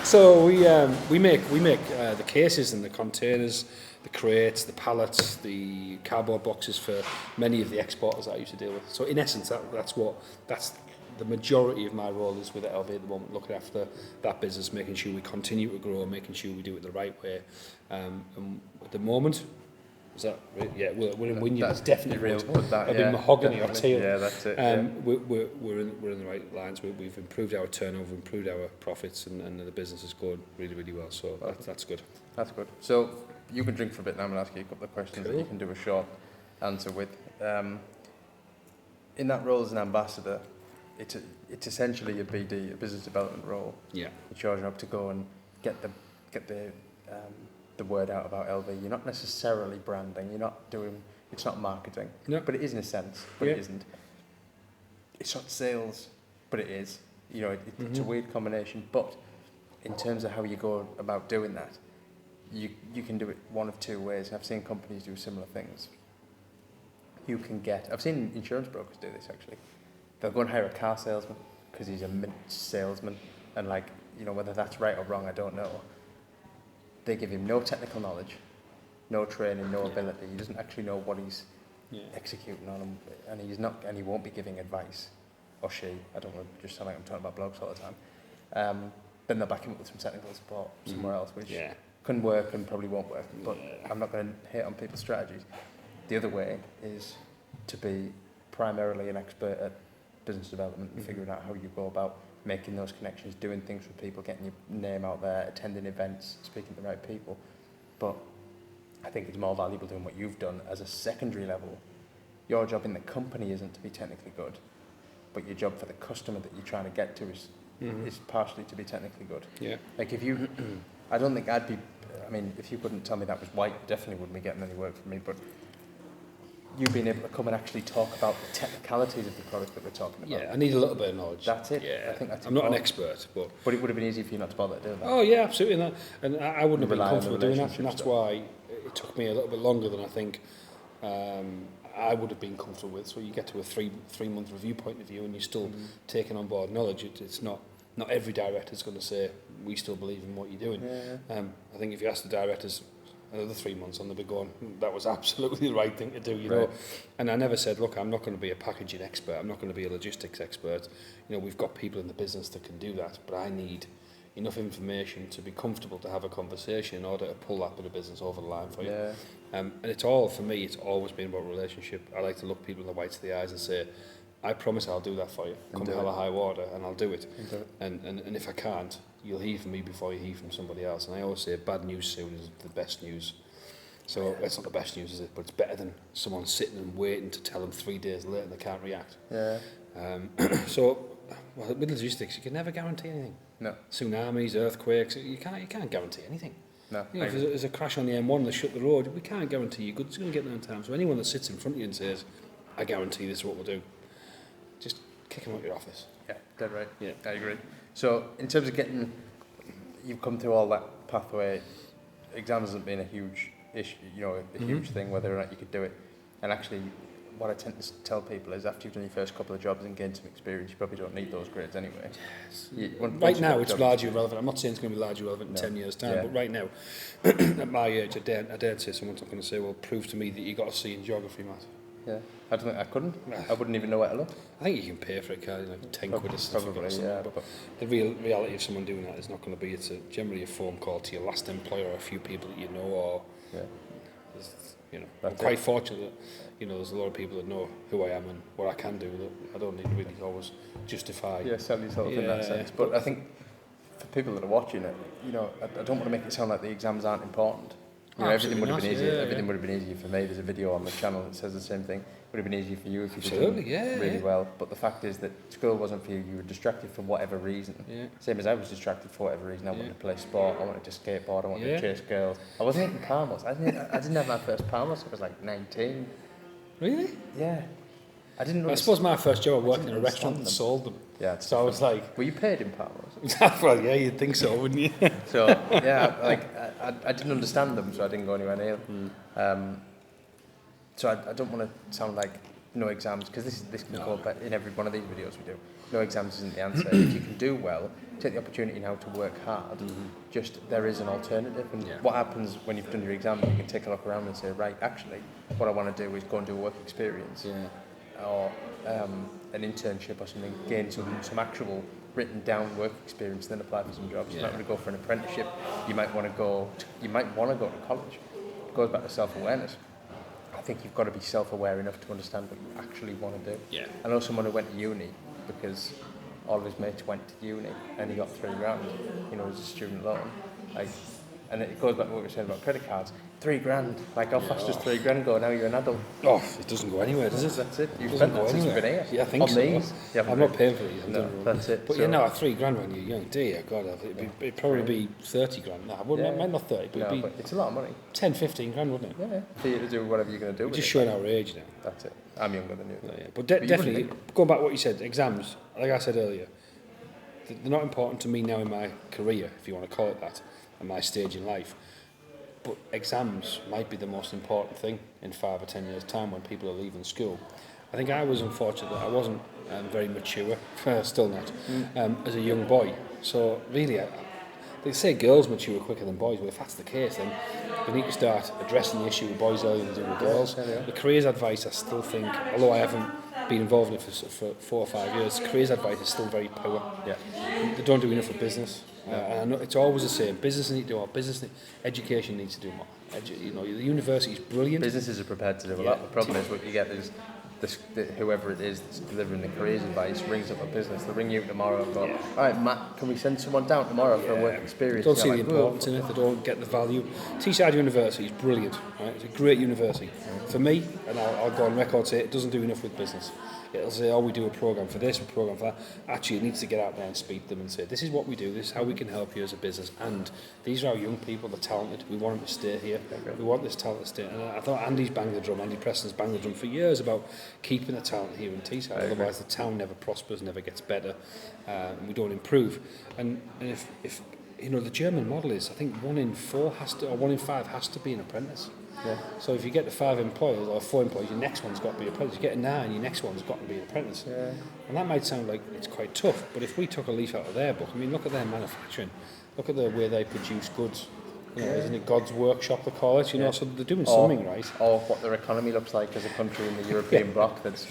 So we make the cases and the containers, the crates, the pallets, the cardboard boxes for many of the exporters that I used to deal with. So in essence, that's the majority of my role is with LV at the moment, looking after that business, making sure we continue to grow, making sure we do it the right way. And at the moment, is that right? Yeah, we're in Wynyard. That's definitely real. I've been mahogany or teal. Yeah, that's it. We're in the right lines. We've improved our turnover, improved our profits, and the business is going really, really well. So that's good. That's good. So you can drink for a bit now. I'm going to ask you a couple of questions that you can do a short answer with. In that role as an ambassador, it's essentially a BD, a business development role. Yeah. It's your job to go and get the word out about LV. You're not necessarily branding. You're not doing. It's not marketing. No. But it is in a sense. But it isn't. It's not sales, but it is. You know, it's a weird combination. But in terms of how you go about doing that, you can do it one of two ways. I've seen companies do similar things. I've seen insurance brokers do this actually. They'll go and hire a car salesman because he's a mint salesman, and whether that's right or wrong, I don't know. They give him no technical knowledge, no training, no ability. He doesn't actually know what he's executing on, and he won't be giving advice, or she. I don't want to just sound like I'm talking about blokes all the time. Then they'll back him up with some technical support somewhere else, which can work and probably won't work. But I'm not going to hit on people's strategies. The other way is to be primarily an expert at business development and figuring out how you go about making those connections, doing things with people, getting your name out there, attending events, speaking to the right people. But I think it's more valuable doing what you've done as a secondary level. Your job in the company isn't to be technically good, but your job for the customer that you're trying to get to is partially to be technically good. Yeah. Like if you, I don't think if you couldn't tell me that was white, you definitely wouldn't be getting any work from me, but you being able to come and actually talk about the technicalities of the product that we're talking about. Yeah, I need a little bit of knowledge. That's it. Yeah. I think that's I'm not an expert, but it would have been easy for you not to bother doing that. Oh yeah, absolutely. And I wouldn't have been comfortable doing that, and that's why it took me a little bit longer than I think I would have been comfortable with. So you get to a three-month review point of view, and you're still taking on board knowledge. It's not every director's going to say we still believe in what you're doing. Yeah. I think if you ask the directors another 3 months on, they'll be going, that was absolutely the right thing to do, you know. And I never said, look, I'm not going to be a packaging expert, I'm not going to be a logistics expert. You know, we've got people in the business that can do that, but I need enough information to be comfortable to have a conversation in order to pull that bit of business over the line for you. Yeah. And it's all, for me, it's always been about relationship. I like to look people in the whites of the eyes and say, I promise I'll do that for you. Come hell or high water, and I'll do it. And if I can't, you'll hear from me before you hear from somebody else. And I always say bad news soon is the best news. So it's not the best news, is it? But it's better than someone sitting and waiting to tell them 3 days later and they can't react. Yeah. With logistics, you can never guarantee anything. No. Tsunamis, earthquakes, you can't guarantee anything. No. You know, if there's a crash on the M1 and they shut the road, we can't guarantee you're going to get there in time. So anyone that sits in front of you and says, I guarantee this is what we'll do, just kick them out your office. Yeah, dead right. Yeah, I agree. So in terms of you've come through all that pathway, exams hasn't been a huge issue, a huge thing, whether or not you could do it. And actually, what I tend to tell people is after you've done your first couple of jobs and gained some experience, you probably don't need those grades anyway. Right now, it's largely irrelevant. I'm not saying it's going to be largely relevant in 10 years' time, but right now, at my age, I dare say someone's not going to say, well, prove to me that you got a C in geography, Matt. Yeah, I don't think I couldn't. I wouldn't even know where to look. I think you can pay for it, can't you? Like 10 quid a certificate or something. Yeah, but the reality of someone doing that is not going to be, it's generally a phone call to your last employer or a few people that you know, or, I'm quite fortunate that, there's a lot of people that know who I am and what I can do, that I don't need to really always justify. Yeah, sell yourself in that sense. But I think for people that are watching it, I don't want to make it sound like the exams aren't important. Everything would have been easier. Everything would have been easier for me. There's a video on the channel that says the same thing. Would have been easier for you if you did really well. But the fact is that school wasn't for you. You were distracted for whatever reason. Yeah. Same as I was distracted for whatever reason. I wanted to play sport. I wanted to skateboard. I wanted to chase girls. I wasn't eating palmos. I didn't have my first palmos. I was like 19. Really? Yeah. I suppose my first job, I worked in a restaurant that sold them. Yeah. So I was like... Were you paid in palmos? Well, yeah, you'd think so, wouldn't you? So, I didn't understand them, so I didn't go anywhere near them. So I don't want to sound like no exams, because this can go back in every one of these videos we do. No exams isn't the answer. If you can do well, take the opportunity now to work hard. Just there is an alternative. And what happens when you've done your exam, you can take a look around and say, right, actually, what I want to do is go and do a work experience. Or an internship or something, gain some actual written down work experience, then apply for some jobs. You might want to go for an apprenticeship. You might want to go to college. It goes back to self-awareness. I think you've got to be self-aware enough to understand what you actually want to do. Yeah. I know someone who went to uni because all of his mates went to uni and he got $3,000, as a student loan. And it goes back to what we were saying about credit cards. $3,000. How fast does $3,000 go? Now you're an adult. Oh, it doesn't go anywhere, does it? That's it. You've spent that since you've been here. Yeah, I think so. These. I'm not paying for these. That's it. But $3,000 when you're young, dear God, it'd probably be $30,000. No, it might not 30, but it'd be... it's a lot of money. 10, 15 grand, wouldn't it? Yeah. For you to do whatever you're going to do. We're just showing our age now. That's it. I'm younger than you. Yeah. But definitely, going back to what you said, exams, like I said earlier, they're not important to me now in my career, if you want to call it that, at my stage in life. But exams might be the most important thing in 5 or 10 years' time when people are leaving school. I think I was unfortunate that I wasn't very mature, still not, as a young boy. So really, they say girls mature quicker than boys. Well, if that's the case, then we need to start addressing the issue with boys earlier than we do with girls. The careers advice, I still think, although I haven't been involved in it for 4 or 5 years, careers advice is still very poor. Yeah. They don't do enough for business. And I know it's always the same. Business needs to do more. Education needs to do more. The university is brilliant. Businesses are prepared to do a lot. The problem is what you get is whoever it is that's delivering the careers advice rings up a business. They'll ring you tomorrow and go, all right, Matt, can we send someone down tomorrow for a work experience? They don't see the importance in it. They don't get the value. Teesside University is brilliant. Right? It's a great university. For me, and I'll go on record say it doesn't do enough with business. It'll say, we do a programme for this, a programme for that. Actually, it needs to get out there and speak to them and say, this is what we do, this is how we can help you as a business. And these are our young people, they're talented. We want them to stay here. We want this talent to stay. And I thought Andy Preston's banged the drum for years about keeping the talent here in Teesside. Otherwise, the town never prospers, never gets better, and we don't improve. And if the German model is, I think 1 in 4 or 1 in 5 has to be an apprentice. Yeah. So if you get the 5 employers or 4 employees, your next one's got to be an apprentice. You get a 9, your next one's got to be an apprentice. Yeah. And that might sound like it's quite tough, but if we took a leaf out of their book, look at their manufacturing, look at the way they produce goods. Isn't it God's workshop they call it? So they're doing something right. Or what their economy looks like as a country in the European bloc. Let's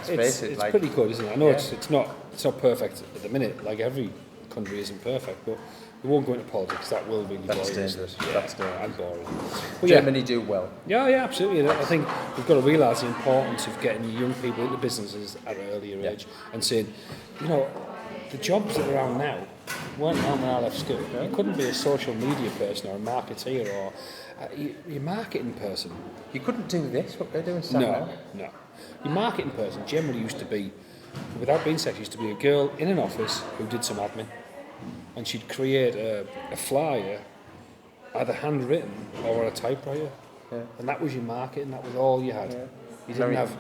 face it. It's pretty good, isn't it? I know it's not perfect at the minute. Like every country isn't perfect, but we won't go into politics. That will really That's boring. Dangerous. Yeah, that's dangerous. And boring. But Germany do well. Yeah, absolutely. I think we've got to realise the importance of getting young people into businesses at an earlier age and saying, the jobs that are around now weren't around when I left school. Yeah. You couldn't be a social media person or a marketeer or a marketing person. You couldn't do this, what they're doing now. No. Your marketing person generally used to be, without being sexy, used to be a girl in an office who did some admin. And she'd create a flyer, either handwritten or on a typewriter. Yeah. And that was your marketing, that was all you had. Yeah. You didn't have...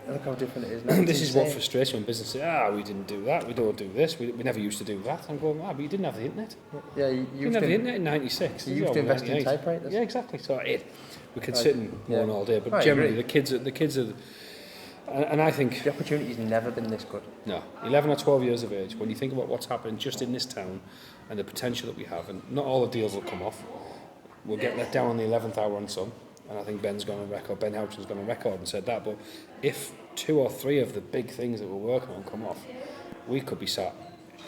look how different it is now. This is what frustrates me when business say, we didn't do that, we don't do this, we never used to do that. I'm going, but you didn't have the internet. Yeah, you didn't have the internet in 96. You used to invest in typewriters. Yeah, exactly. So we could sit and moan all day, but I generally agree. the kids are, and I think the opportunity's never been this good. No, 11 or 12 years of age, when you think about what's happening just in this town and the potential that we have, and not all the deals will come off. We'll get let down on the 11th hour on some, and I think Ben Houchin's gone on record and said that, but if 2 or 3 of the big things that we're working on come off, we could be sat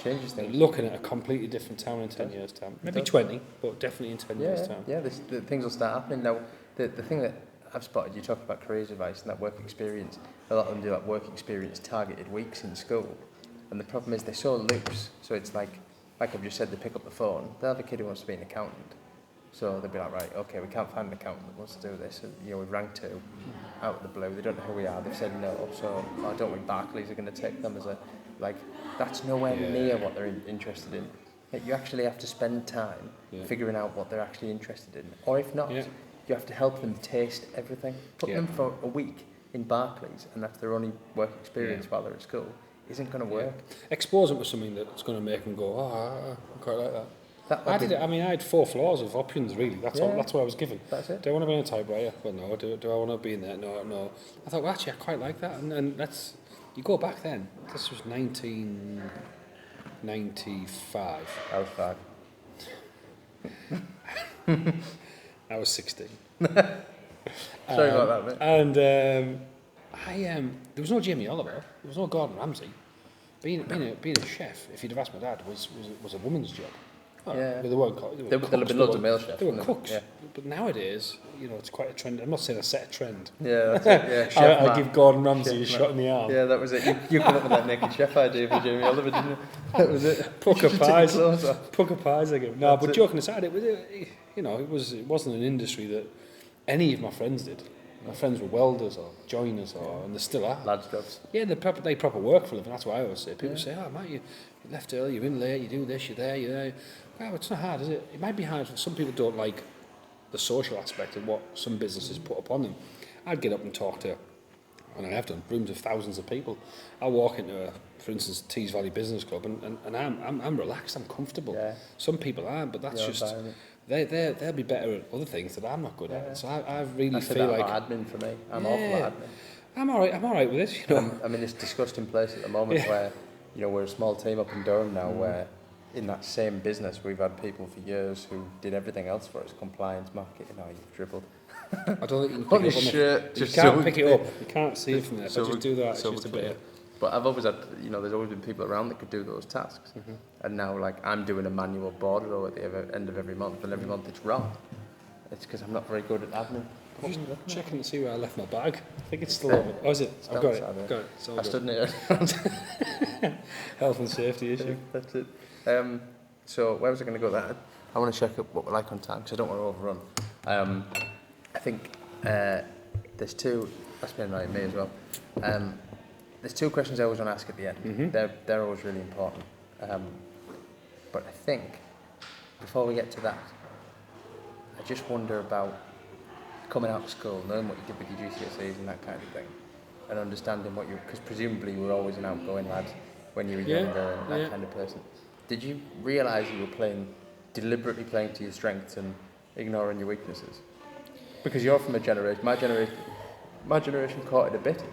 Changes things. looking at a completely different town in 10 years' time. Maybe 20, but definitely in 10 years' time. Yeah, the things will start happening. Now, the thing that I've spotted, you talk about careers advice and that work experience, a lot of them do that work experience targeted weeks in school, and the problem is they're so loose, so it's like I've just said, they pick up the phone, they'll have a kid who wants to be an accountant, so they'll be like, right, okay, we can't find an accountant that wants to do this, and, we've rang 2 out of the blue, they don't know who we are, they've said no, so I don't think Barclays are going to take them as that's nowhere near what they're interested in. You actually have to spend time figuring out what they're actually interested in, or if not, you have to help them taste everything. Put them for a week in Barclays, and that's their only work experience while they're at school, isn't going to work. Expose them to something that's going to make them go, I quite like that. I did it. I mean, I had 4 floors of options, really. That's what I was given. That's it. Do I want to be in a typewriter? Well, no. Do I want to be in there? No. I thought, well, actually, I quite like that. And that's, you go back then. This was 1995. I was 5. I was 16. Sorry about that, mate. And there was no Jamie Oliver. There was no Gordon Ramsay. Being a chef, if you'd have asked my dad, was a woman's job. Yeah. There weren't There'll have been loads of male chefs. There were cooks. Yeah. But nowadays, it's quite a trend. I'm not saying I set a trend. Yeah, that's it. Yeah, I give Gordon Ramsay a shot in the arm. Yeah, that was it. You come up with that naked chef idea for Jamie Oliver, didn't you? That was it. Pucker pies. I give. No, That's but it. joking aside, it wasn't an industry that any of my friends did. My friends were welders or joiners, and they still are. Lads jobs. Yeah, they proper work for a living. That's what I always say. People say, Matt, you left early, you're in late, you do this, you're there. Well, it's not hard, is it? It might be hard for some people don't like the social aspect of what some businesses put upon them. I'd get up and talk to, and I have done, rooms of thousands of people. I walk into, for instance, Tees Valley Business Club, and I'm relaxed, I'm comfortable. Yeah. Some people aren't, but that's just... They'll be better at other things that I'm not good at. So I really feel like admin for me. I'm awful at admin. I'm all right with it. I'm in this disgusting place at the moment where we're a small team up in Durham now, where in that same business we've had people for years who did everything else for us, compliance, marketing. Oh, you've dribbled. I don't think you can pick it up. You can't pick it up. You can't see it from there. So just do that. It's just a bit. But I've always had, there's always been people around that could do those tasks. And now, I'm doing a manual bordereau at the end of every month, and every month it's wrong. It's because I'm not very good at admin. I'm just checking to see where I left my bag. I think it's still over. Oh, is it? I've got it. I stood near it. Health and safety issue. That's it. So where was I going to go there? I want to check up what we're like on time, because I don't want to overrun. I think there's 2, that's been right me as well. There's 2 questions I always want to ask at the end. They're always really important. But I think, before we get to that, I just wonder about coming out of school, knowing what you did with your GCSEs and that kind of thing, and understanding what because presumably you were always an outgoing lad when you were younger and that kind of person. Did you realise you were deliberately playing to your strengths and ignoring your weaknesses? Because you're from a generation, my generation caught it a bit.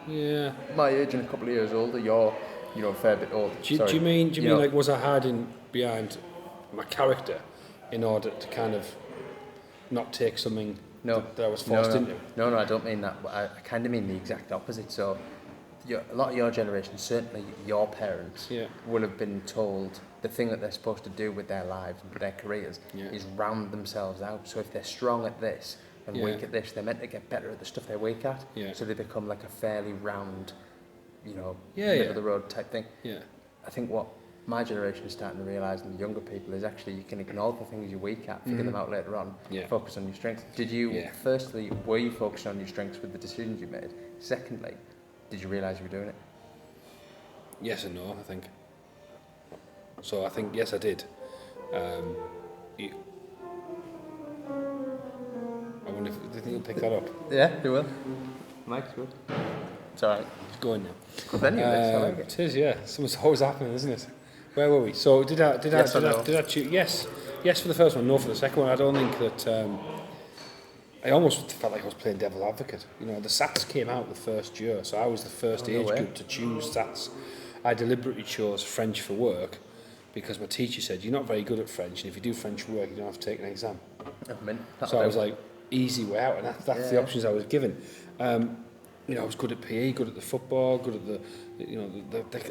Yeah. My age and a couple of years older, you're a fair bit older. Do you mean like, was I hiding behind my character in order to kind of not take something that I was forced into? No, I don't mean that. I kind of mean the exact opposite. So a lot of your generation, certainly your parents, will have been told the thing that they're supposed to do with their lives and their careers is round themselves out. So if they're strong at this and weak at this, they're meant to get better at the stuff they're weak at. So they become like a fairly round, middle of the road type thing. I think what my generation is starting to realise, and the younger people, is actually you can ignore the things you're weak at, figure them out later on, focus on your strengths. Did you, firstly, were you focusing on your strengths with the decisions you made? Secondly, did you realise you were doing it? Yes and no, I think. So I think, yes, I did. I wonder if you think you'll pick that up. Yeah, you will. Mike's good. It's all right. It's going now. Good venue, this. I like it. It is, yeah. Something's always happening, isn't it? Where were we? So did I choose? Yes for the first one, no for the second one. I don't think that. I almost felt like I was playing devil advocate. You know, the SATs came out the first year, so I was the first age group to choose SATs. I deliberately chose French for work because my teacher said, you're not very good at French, and if you do French for work, you don't have to take an exam. So I was like, easy way out, and that's the options I was given. You know, I was good at PE, good at the football, good at the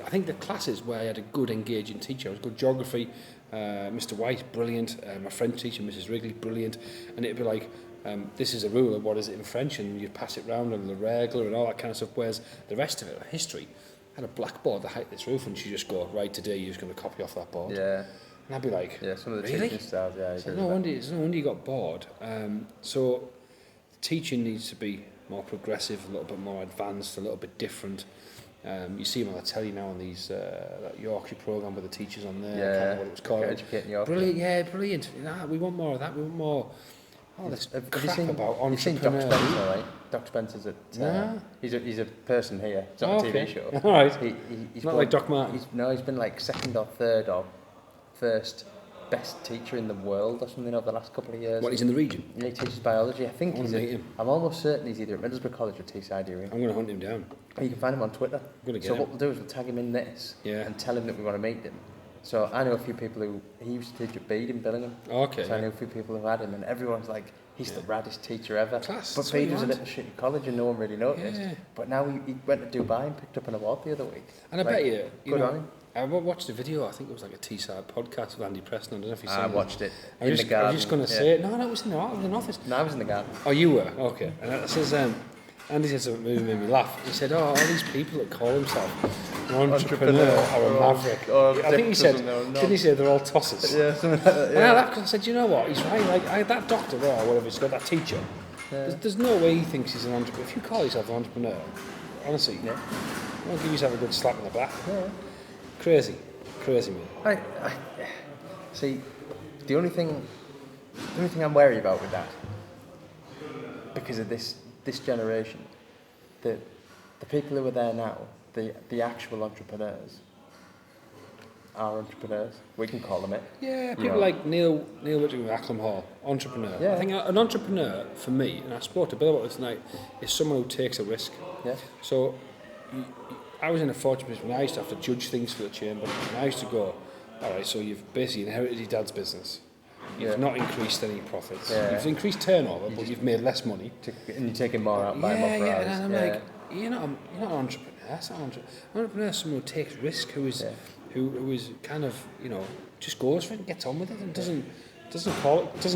I think the classes where I had a good engaging teacher. I was good at geography, Mr. White, brilliant, my French teacher, Mrs. Wrigley, brilliant, and it'd be like, this is a rule of what is it in French, and you pass it round and the regular and all that kind of stuff, whereas the rest of it, like history, I had a blackboard that height of this roof, and she just go, right, today you're just going to copy off that board. Yeah. And I'd be like, some of the really? teaching styles, It's no wonder you got bored. So teaching needs to be more progressive, a little bit more advanced, a little bit different. You see them on the telly now on these that Yorkshire programme with the teachers on there. I can't remember what it was called. Educating Yorkshire. Brilliant, brilliant. We want more of that. We want more. Oh, this crap about entrepreneurs. You've seen Doc Spencer, right? Doc Spencer's at... he's a person here. It's not a TV show. All right. He's not like Doc Martin. He's been like second or third or first best teacher in the world or something over the last couple of years. What, he's in the region? Yeah, he teaches biology. I think I'm almost certain he's either at Middlesbrough College or Teesside area. I'm going to hunt him down. You can find him on Twitter. So what we'll do is we'll tag him in this and tell him that we want to meet him. So I know a few people who... He used to teach at Bede in Billingham. Okay. So I know a few people who had him, and everyone's like, he's the raddest teacher ever. Class. But Bede was a little shitty college and no one really noticed. Yeah. But now he went to Dubai and picked up an award the other week. And I bet you good on him. I watched a video, I think it was like a Teesside podcast with Andy Preston. I don't know if you've seen it. I watched it in the garden. I was just going to say it. No, it was in the office. No, I was in the garden. Oh, you were? Okay. And it says, Andy said something that made me laugh. He said, all these people that call themselves an entrepreneur or a maverick. I think he said, didn't he say they're all tossers? Yeah, something like that. Yeah. And I laughed because I said, you know what, he's right. Like that doctor there, or whatever he's got, that teacher, there's no way he thinks he's an entrepreneur. If you call yourself an entrepreneur, honestly, you'll give yourself a good slap in the back. Yeah. Crazy, man. I see, the only thing I'm wary about with that, because of this generation, the people who are there now, the actual entrepreneurs are entrepreneurs. We can call them it. Yeah, people like Neil Whitting with Acklem Hall, entrepreneur. Yeah. I think an entrepreneur, for me, and I spoke to Bill about this tonight, is someone who takes a risk. Yeah. So I was in a fortunate position when I used to have to judge things for the chamber, and I used to go, all right, so you've basically inherited your dad's business. You've not increased any profits. Yeah. You've increased turnover, but you've made less money. And you're taking more out by more price. And I'm like, you're not an entrepreneur. That's not an entrepreneur. An entrepreneur is someone who takes risk, who is kind of, just goes for it and gets on with it and doesn't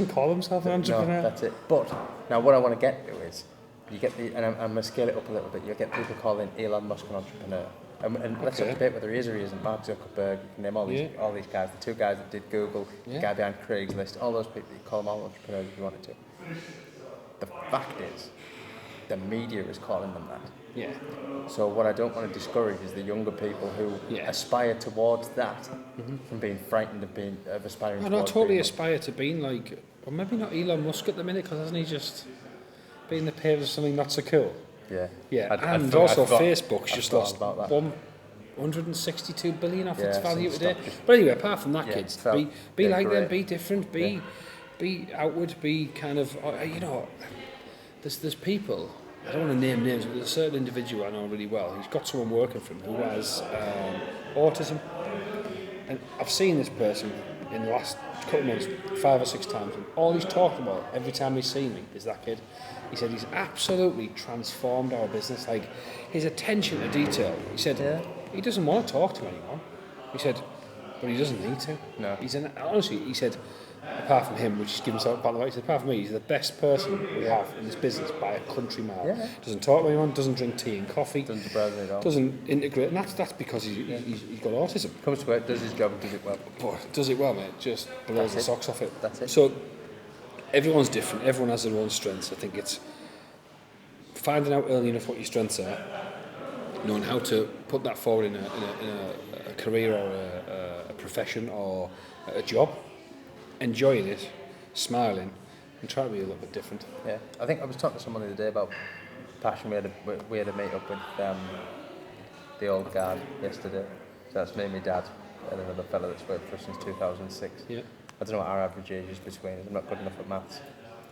call himself an entrepreneur. No, that's it. But now what I want to get to is, you get and I'm going to scale it up a little bit. You get people calling Elon Musk an entrepreneur. And let's not debate whether he is or he isn't. Mark Zuckerberg, you can name all these guys, the two guys that did Google, the guy behind Craigslist, all those people, you call them all entrepreneurs if you wanted to. The fact is, the media is calling them that. Yeah. So what I don't want to discourage is the younger people who aspire towards that from being frightened of aspiring towards. I totally aspire to being like, or maybe not Elon Musk at the minute, because hasn't he just been the pair of something not so cool? Yeah. And also Facebook's just lost 162 billion off its value today. But anyway, apart from that, kids, be like them, be different, be outward, be kind of, there's people, I don't want to name names, but there's a certain individual I know really well. He's got someone working for him who has autism. And I've seen this person in the last couple of months 5 or 6 times, and all he's talked about every time he's seen me is that kid. He said he's absolutely transformed our business, like his attention to detail. He said he doesn't want to talk to anyone. He said, but he doesn't need to. No. Honestly, he said, apart from him, which is giving himself by the way, he said, apart from me, he's the best person we have in this business by a country mile. Yeah. Doesn't talk to anyone, doesn't drink tea and coffee, doesn't integrate, and that's because he's got autism. Comes to work, does his job, does it well. But does it well, mate. Just blows the socks off it. That's it. So everyone's different. Everyone has their own strengths. I think it's finding out early enough what your strengths are, knowing how to put that forward in a career or a profession or a job, enjoying it, smiling, and trying to be a little bit different. Yeah, I think I was talking to someone the other day about passion. We had a meet up with the old guard yesterday. So that's me and my dad and another fella that's worked for us since 2006. Yeah. I don't know what our average age is between us. I'm not good enough at maths,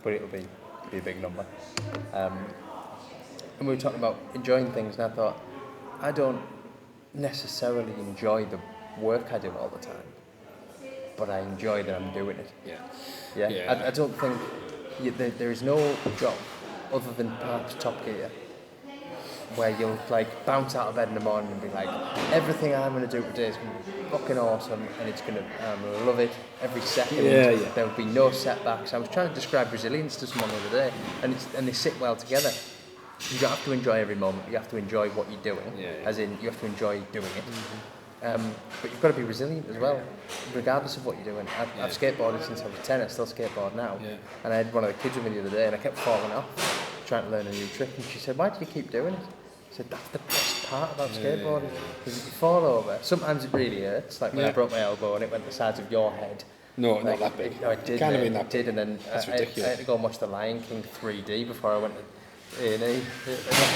but it'll be a big number. And we were talking about enjoying things, and I thought, I don't necessarily enjoy the work I do all the time, but I enjoy that I'm doing it. Yeah. I don't think there is no job other than perhaps Top Gear where you'll like bounce out of bed in the morning and be like, everything I'm going to do today is going to be fucking awesome, and I'm going to love it every second. Yeah. There will be no setbacks. I was trying to describe resilience to someone the other day, and they sit well together. You don't have to enjoy every moment. You have to enjoy what you're doing, as in you have to enjoy doing it. But you've got to be resilient as well, regardless of what you're doing. I've skateboarded since I was 10. I still skateboard now. And I had one of the kids with me the other day, and I kept falling off, trying to learn a new trick. And she said, "Why do you keep doing it?" I said, "That's the best part about skateboarding. Because if you fall over, sometimes it really hurts. Like when I broke my elbow and it went the size of your head." No, like, not that big. No, it did. Can't have been that big. And then That's I ridiculous. had to go and watch The Lion King 3D before I went to A&E.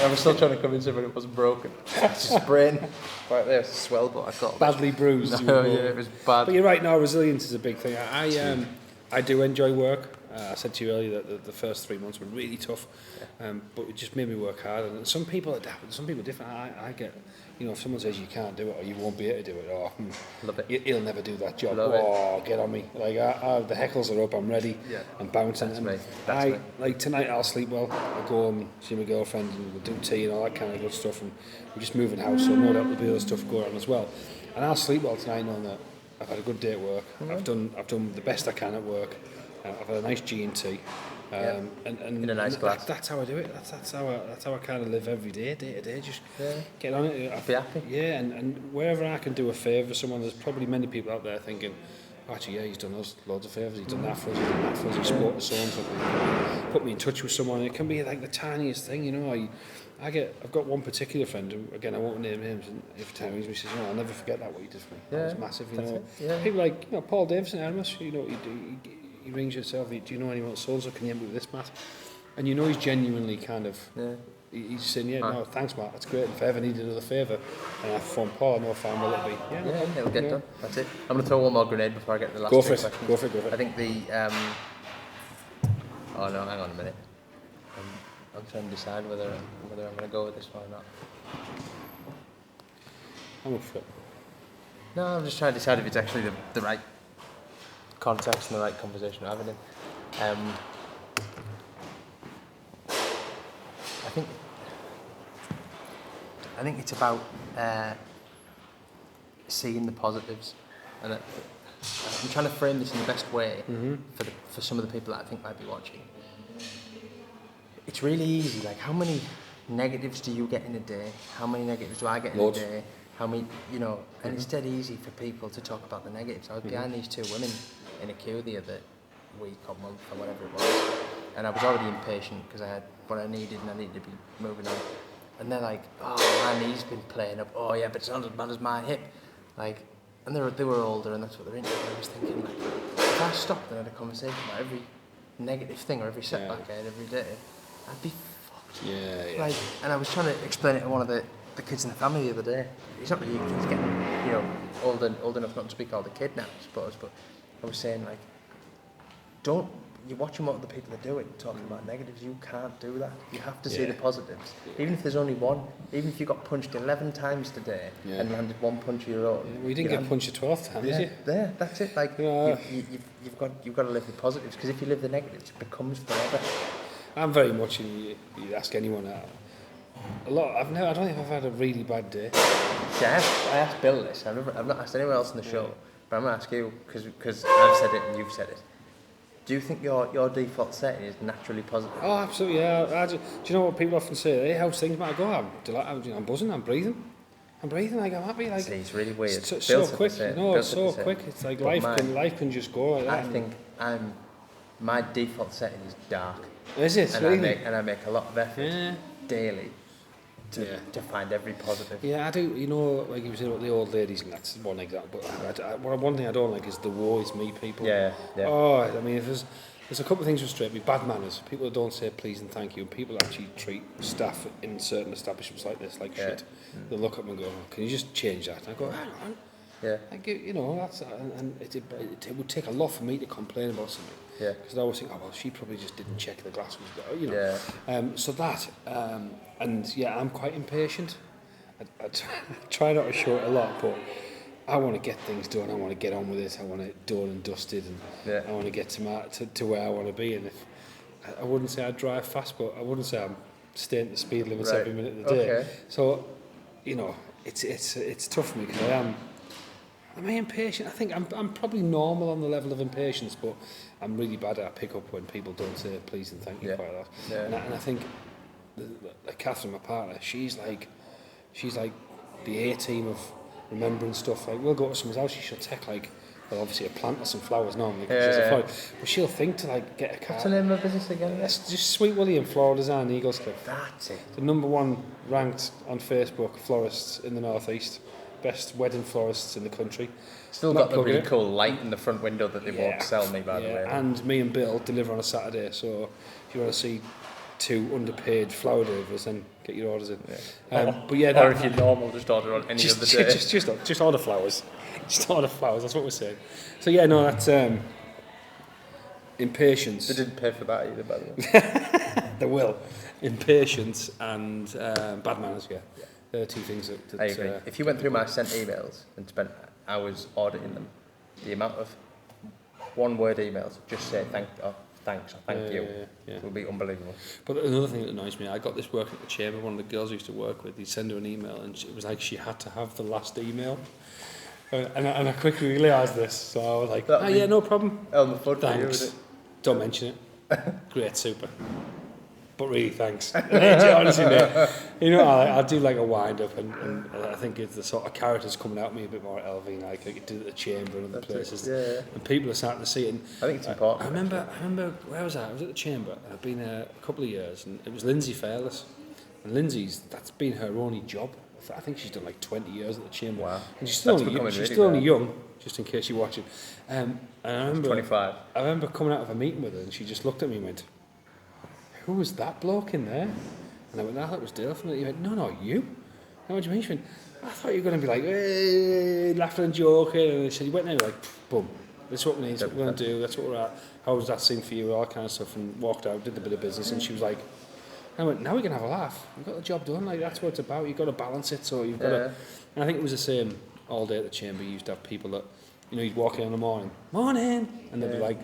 I was still trying to convince everyone it wasn't broken. It's just brain. Right there, it's a swell, but I got Badly bruised. No, it was bad. But you're right. No, resilience is a big thing. I do enjoy work. I said to you earlier that the first 3 months were really tough, but it just made me work hard. And some people adapt. Some people are different. I get, if someone says you can't do it or you won't be able to do it, love it. He'll never do that job. Love Get on me. Like the heckles are up. I'm ready. And bouncing. That's and me. That's me. Like tonight I'll sleep well. I'll go and see my girlfriend and we'll do tea and all that kind of good stuff. And we're just moving house, so no doubt there'll be other stuff going on as well. And I'll sleep well tonight knowing that I've had a good day at work. I've done the best I can at work. I've had a nice G&T, and in a nice glass. That's how I do it. That's how I kind of live every day to day. Just get on it. Be happy. Yeah, and wherever I can do a favour for someone, there's probably many people out there thinking, actually, he's done us loads of favours. He's done that for us. He's done that for us. He's spoke to someone, put me in touch with someone. It can be like the tiniest thing, I've got one particular friend who, again, I won't name names, and every time he says, I'll never forget that what you did for me. That was massive, People like, Paul Davison, Hermes, he rings yourself, do you know anyone at Souls, or can you help me with this, Matt? And he's genuinely kind of, he's saying, no, thanks, Matt, that's great. If I ever need another favour, and I phone Paul, I know fine will it be. It'll get done. That's it. I'm going to throw one more grenade before I get to the last Go two for it. questions. Go for it. I think oh no, hang on a minute. I'm trying to decide whether I'm going to go with this one or not. I'm up for it. No, I'm just trying to decide if it's actually the right context and the right conversation we're having in. I think it's about seeing the positives, and I'm trying to frame this in the best way for some of the people that I think might be watching. It's really easy. Like, how many negatives do you get in a day? How many negatives do I get in a day? How many, and it's dead easy for people to talk about the negatives. I was behind these two women in a queue the other week or month or whatever it was, and I was already impatient because I had what I needed and I needed to be moving on. And they're like, "Oh, my knee's been playing up. Oh yeah, but it's not as bad as my hip." Like, and they were older, and that's what they're into. And I was thinking, like, if I stopped and had a conversation about every negative thing or every setback I had every day, I'd be fucked. Yeah. Like, and I was trying to explain it to one of the kids in the family the other day. He's not really, he's getting, old enough not to be called a kid now, I suppose. But I was saying, like, you're watching what other people are doing, talking about negatives. You can't do that. You have to see the positives. Even if there's only one, even if you got punched 11 times today and landed one punch of your own. We didn't get punched a 12th time, did you? Yeah, that's it. Like, you've got to live the positives, because if you live the negatives, it becomes forever. I'm very much in. You ask anyone. I don't think I've had a really bad day. See, I asked Bill this. I've not asked anyone else in the show, but I'm going to ask you because I've said it and you've said it. Do you think your default setting is naturally positive? Oh, absolutely, yeah. Do you know what people often say? Hey, how's things? I go, I'm buzzing, I'm breathing, like I'm happy. Like, see, it's really weird. So quick, so quick. It's like life can just go like that. I think my default setting is dark. Is it? And really? I make a lot of effort daily to find every positive. Yeah, I do. You know, like you were saying about the old ladies, and that's one example. But one thing I don't like is the woe is me people. Yeah. Oh, I mean, if there's a couple of things that frustrate me. Bad manners. People that don't say please and thank you. And people that actually treat staff in certain establishments like this like shit. They look at them and go, "Can you just change that?" And I go, "Hang on." Yeah. Like, you know, that's and it would take a lot for me to complain about something. Yeah. Because I always think, oh well, she probably just didn't check the glass was, you know. Yeah. So that, and yeah, I'm quite impatient. I try not to show it a lot, but I want to get things done. I want to get on with it. I want it done and dusted, and I want to get to where I want to be. And if I wouldn't say I drive fast, but I wouldn't say I'm staying to speed limits every minute of the day. Okay. So, you know, it's tough for me because am I impatient? I think I'm probably normal on the level of impatience, but I'm really bad at pick up when people don't say please and thank you quite a lot. Yeah. And I think Catherine, my partner, she's like the A-team of remembering stuff. Like, we'll go to someone's house, she'll take like, well, obviously a plant or some flowers normally, because she's a flower, but she'll think to like get a card. What's the name of the business again? It's just Sweet William Floral Design, Eaglescliff. That's it. The #1 ranked on Facebook florists in the Northeast. Best wedding florists in the country. Still got the really cool light in the front window that they won't sell me, by the way. And me and Bill deliver on a Saturday, so if you want to see 2 underpaid flower delivers, then get your orders in. But yeah, or if you're normal, just order on any other day. Just order flowers. Just order flowers, that's what we're saying. So yeah, no, that's impatience. They didn't pay for that either, by the way. They will. Impatience and bad manners, yeah. They're the 2 things that I agree. If you went through my sent emails and spent hours auditing them, the amount of one-word emails, just say thanks or thank you, will be unbelievable. But another thing that annoys me, I got this work at the chamber. One of the girls I used to work with, he'd send her an email, and it was like she had to have the last email. And I quickly realised this, so I was like, yeah, no problem. Elmer Fudd, thanks. Don't mention it. Great, super. But really, thanks. Honestly, mate, you know, I'll do like a wind up, and I think it's the sort of characters coming out me a bit more at LV, like I did at the chamber and other places, and people are starting to see it. And I think it's important. I remember where was I? I was at the chamber, and I've been there a couple of years, and it was Lindsay Fairless, and Lindsay's that's been her only job. I think she's done like 20 years at the chamber. Wow. And she's still only young, just in case you're watching. And I remember 25. I remember coming out of a meeting with her, and she just looked at me and went, "Who was that bloke in there?" And I went, "I thought it was Dale from it." He went, "No, you." "How what do you mean?" She went, "I thought you were going to be like, hey, laughing and joking." And she went there like, boom, this is what we need, that's what we're going to do, that's what we're at. How was that scene for you, all that kind of stuff, and walked out, did a bit of business, and she was like, I went, "Now we can have a laugh. You've got the job done, like that's what it's about. You've got to balance it, so you've got to..." And I think it was the same all day at the chamber. You used to have people that, you know, you'd walk in the morning, and they'd be like,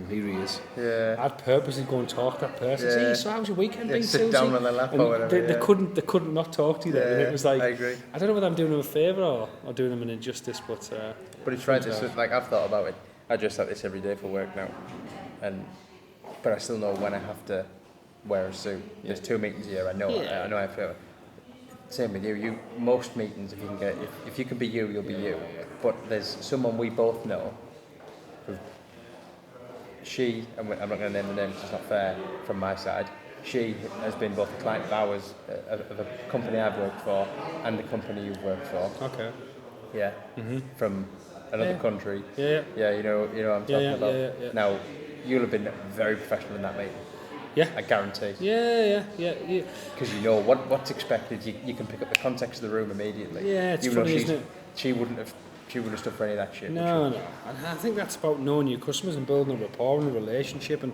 here he is. Yeah. I'd purposely go and talk to that person. Yeah. "So how's your weekend been, Susie?" Sit down on their lap or whatever. They couldn't not talk to you there. And it was like, I agree. I don't know whether I'm doing them a favour or doing them an injustice, but it's right. Like I've thought about it. I dress like this every day for work now, but I still know when I have to wear a suit. There's 2 meetings here. I know I feel. Same with you. Most meetings, if you can be you, you'll be you. But there's someone we both know. She, and I'm not going to name the name because it's not fair from my side. She has been both a client of ours, of a company I've worked for, and the company you've worked for. Okay. Yeah. From another country. Yeah. Yeah. You know what I'm talking about. Yeah. Now, you'll have been very professional in that meeting. Yeah. I guarantee. Yeah. Because you know what's expected. You can pick up the context of the room immediately. Yeah, it's funny, isn't it? She wouldn't have stood for any of that shit. No. And I think that's about knowing your customers and building a rapport and a relationship. And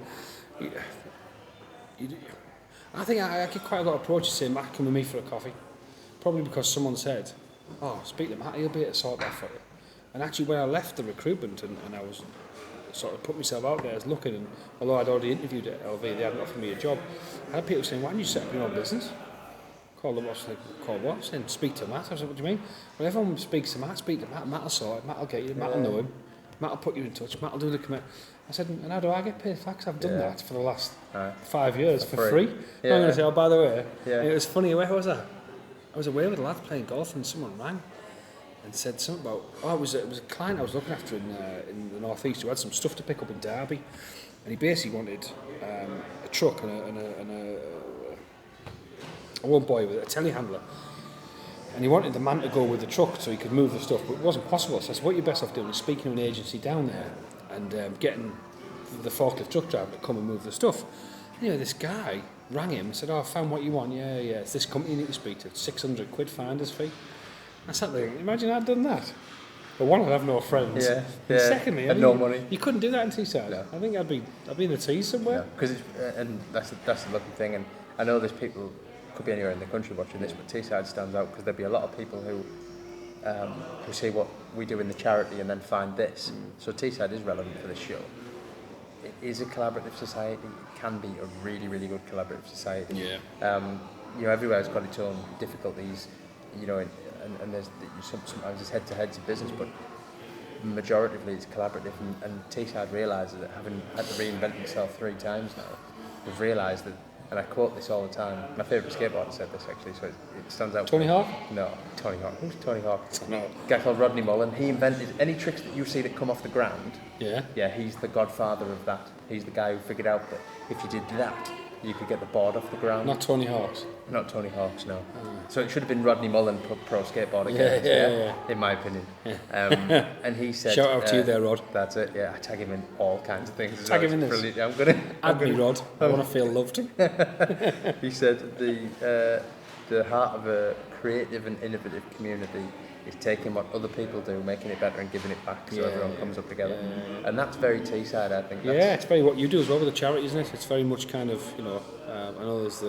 I think I get quite a lot of approaches saying, "Matt, come with me for a coffee." Probably because someone said, "Oh, speak to Matt, he'll be able to sort that for you." And actually, when I left the recruitment and I was sort of put myself out there as looking, and although I'd already interviewed at LV, they hadn't offered me a job. I had people saying, "Why don't you set up your own business?" Call them up, "Call what?" Saying, "Speak to Matt." I was like, "What do you mean?" "Well, everyone speaks to Matt, speak to Matt. Matt will sort it, Matt will get you, Matt will know him, Matt will put you in touch, Matt will do the commit." I said, "And how do I get paid for that? 'Cause I've done that for the last 5 years for free." Yeah. I'm going to say, "Oh, by the way," it was funny, where was I? I was away with a lad playing golf, and someone rang and said something about, it was a client I was looking after in the Northeast who had some stuff to pick up in Derby, and he basically wanted a truck and one boy with a telehandler, and he wanted the man to go with the truck so he could move the stuff, but it wasn't possible. So I said, what you're best off doing is speaking to an agency down there and getting the forklift truck driver to come and move the stuff. This guy rang him and said, I found what you want. Yeah, it's this company you need to speak to. It's £600 finder's fee. I sat there, imagine I'd done that. But one, I'd have no friends. Yeah. And secondly, and no money. You couldn't do that in Teesside. No. I think I'd be in the Tees somewhere. Because and that's the lucky thing. And I know there's people, could be anywhere in the country watching this, but Teesside stands out because there'll be a lot of people who see what we do in the charity and then find this. So Teesside is relevant for this show. It is a collaborative society. It can be a really, really good collaborative society. Yeah. Everywhere's got its own difficulties. And there's sometimes it's head-to-heads of business, but majoritively it's collaborative. And Teesside realises that, having had to reinvent itself 3 times now, we've realised that, and I quote this all the time. My favourite skateboarder said this actually, so it stands out. Tony Hawk? No, Tony Hawk. Who's Tony Hawk? No. A guy called Rodney Mullen. He invented any tricks that you see that come off the ground. Yeah. Yeah, he's the godfather of that. He's the guy who figured out that if you did that, you could get the board off the ground. Not Tony Hawk's. Not Tony Hawk's, no. So it should have been Rodney Mullen, pro skateboarder. Yeah. In my opinion. And he said... Shout out to you there, Rod. That's it, yeah. I tag him in all kinds of things. Tag him in this. Brilliant. I'm going to... Add me, Rod. I want to feel loved. He said the heart of a creative and innovative community is taking what other people do, making it better and giving it back, so everyone comes up together. And that's very Teesside, I think. It's very what you do as well with the charity, isn't it? It's very much kind of, I know there's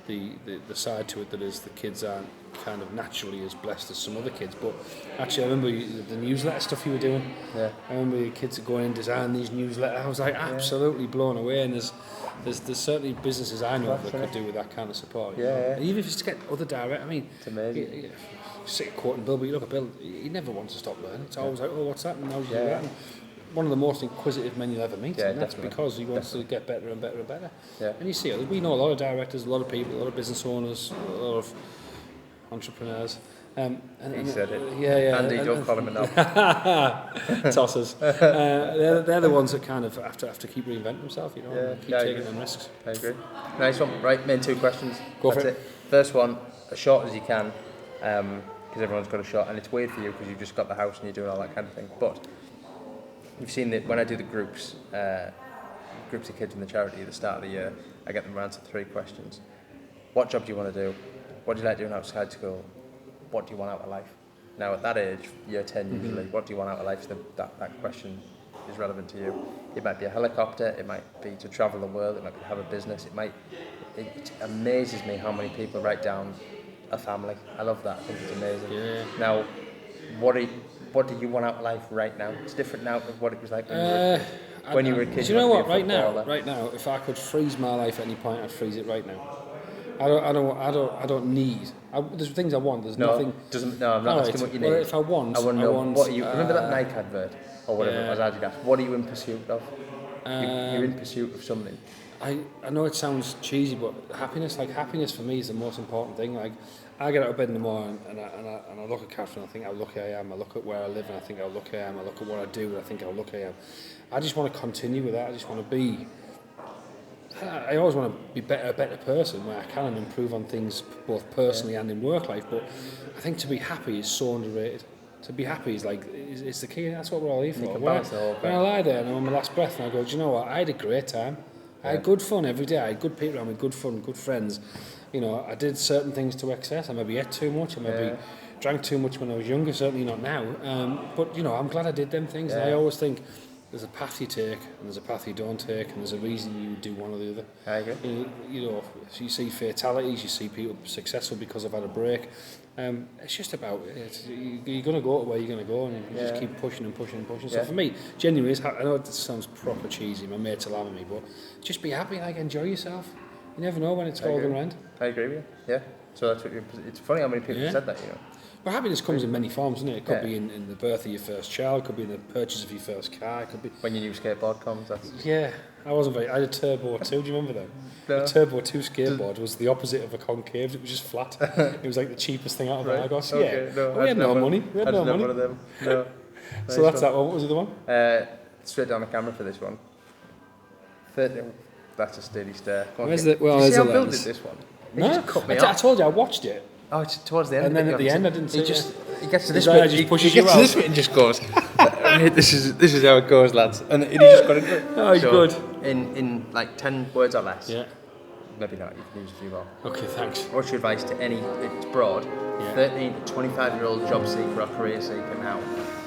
the side to it that is the kids aren't kind of naturally as blessed as some other kids, but actually I remember the newsletter stuff you were doing. Yeah. I remember your kids going and designing these newsletters. I was like absolutely blown away, and there's certainly businesses I know that could do with that kind of support. Yeah. And even if it's to get other direct, I mean, it's amazing. You sit quoting Bill, but you look at Bill, he never wants to stop learning. It's always like, oh, what's that? And how do you do that? And one of the most inquisitive men you'll ever meet, and that's because he wants to get better and better and better. Yeah. And you see, we know a lot of directors, a lot of people, a lot of business owners, a lot of entrepreneurs. And he said it. Yeah. Andy, don't call him enough. Tossers. They're the ones that kind of have to keep reinventing themselves, keep taking them risks. I agree. Nice one. Right, main 2 questions. Go for it. First one, as short as you can, because everyone's got a shot, and it's weird for you because you've just got the house and you're doing all that kind of thing. But you've seen that when I do the groups of kids in the charity at the start of the year, I get them to answer 3 questions. What job do you want to do? What do you like doing outside school? What do you want out of life? Now at that age, year 10 usually, what do you want out of life? That question is relevant to you. It might be a helicopter, it might be to travel the world, it might be to have a business, it amazes me how many people write down a family. I love that, I think it's amazing. Yeah. Now, what do you want out of life right now? It's different now than what it was like when you were a kid. Do you know what? Right now, if I could freeze my life at any point, I'd freeze it right now. I don't need. There's things I want. There's nothing. I'm not asking what you need. Well, if I want, I want to know what are you. Remember that Nike advert or whatever it was? Adidas. What are you in pursuit of? You're in pursuit of something. I know it sounds cheesy, but happiness for me is the most important thing. Like, I get out of bed in the morning and I look at Catherine and I think how lucky I am. I look at where I live and I think how lucky I am. I look at what I do and I think how lucky I am. I just want to continue with that. I just want to be. I always want to be a better person where I can improve on things both personally and in work life. But I think to be happy is so underrated. To be happy is it's the key. That's what we're all here for. When I lie there and I'm on my last breath and I go, do you know what? I had a great time. I had good fun every day. I had good people around me, good fun, good friends. I did certain things to excess. I maybe ate too much. I maybe drank too much when I was younger. Certainly not now. But I'm glad I did them things. And I always think there's a path you take and there's a path you don't take, and there's a reason you do one or the other. I agree. So you see fatalities, you see people successful because they've had a break. It's just about you're going to go to where you're going to go, and you just keep pushing and pushing and pushing. So for me, genuinely, I know it sounds proper cheesy. My mates will laugh at me, but just be happy, enjoy yourself. You never know when it's all going to end. I agree with you. Yeah. So that's what it's funny how many people have said that. Well, happiness comes in many forms, doesn't it? It could be in the birth of your first child, it could be in the purchase of your first car, it could be... When your new skateboard comes, I had a Turbo 2, do you remember that? No. The Turbo 2 skateboard was the opposite of a concave, it was just flat. It was like the cheapest thing out of Argos. Okay. No, we had no money. We had no money. One of them. No. So that's that one. What was the other one? Straight down the camera for this one. That's a steady stare. Where's the... Well, do you see there's how a Bill lens. did this one? He just cut me I off. told you I watched it. Oh, it's towards the end. And then at the end, I didn't see he it. just he gets to This this guy bit. just He pushes gets you to out. this bit and just goes. This is how it goes, lads. And he just got it. Oh, he's good. In like 10 words or less. Yeah. Maybe not. You can use a few more. Okay, thanks. What's your advice to any? It's broad. Yeah. 13 to 25-year-old job seeker or career seeker now.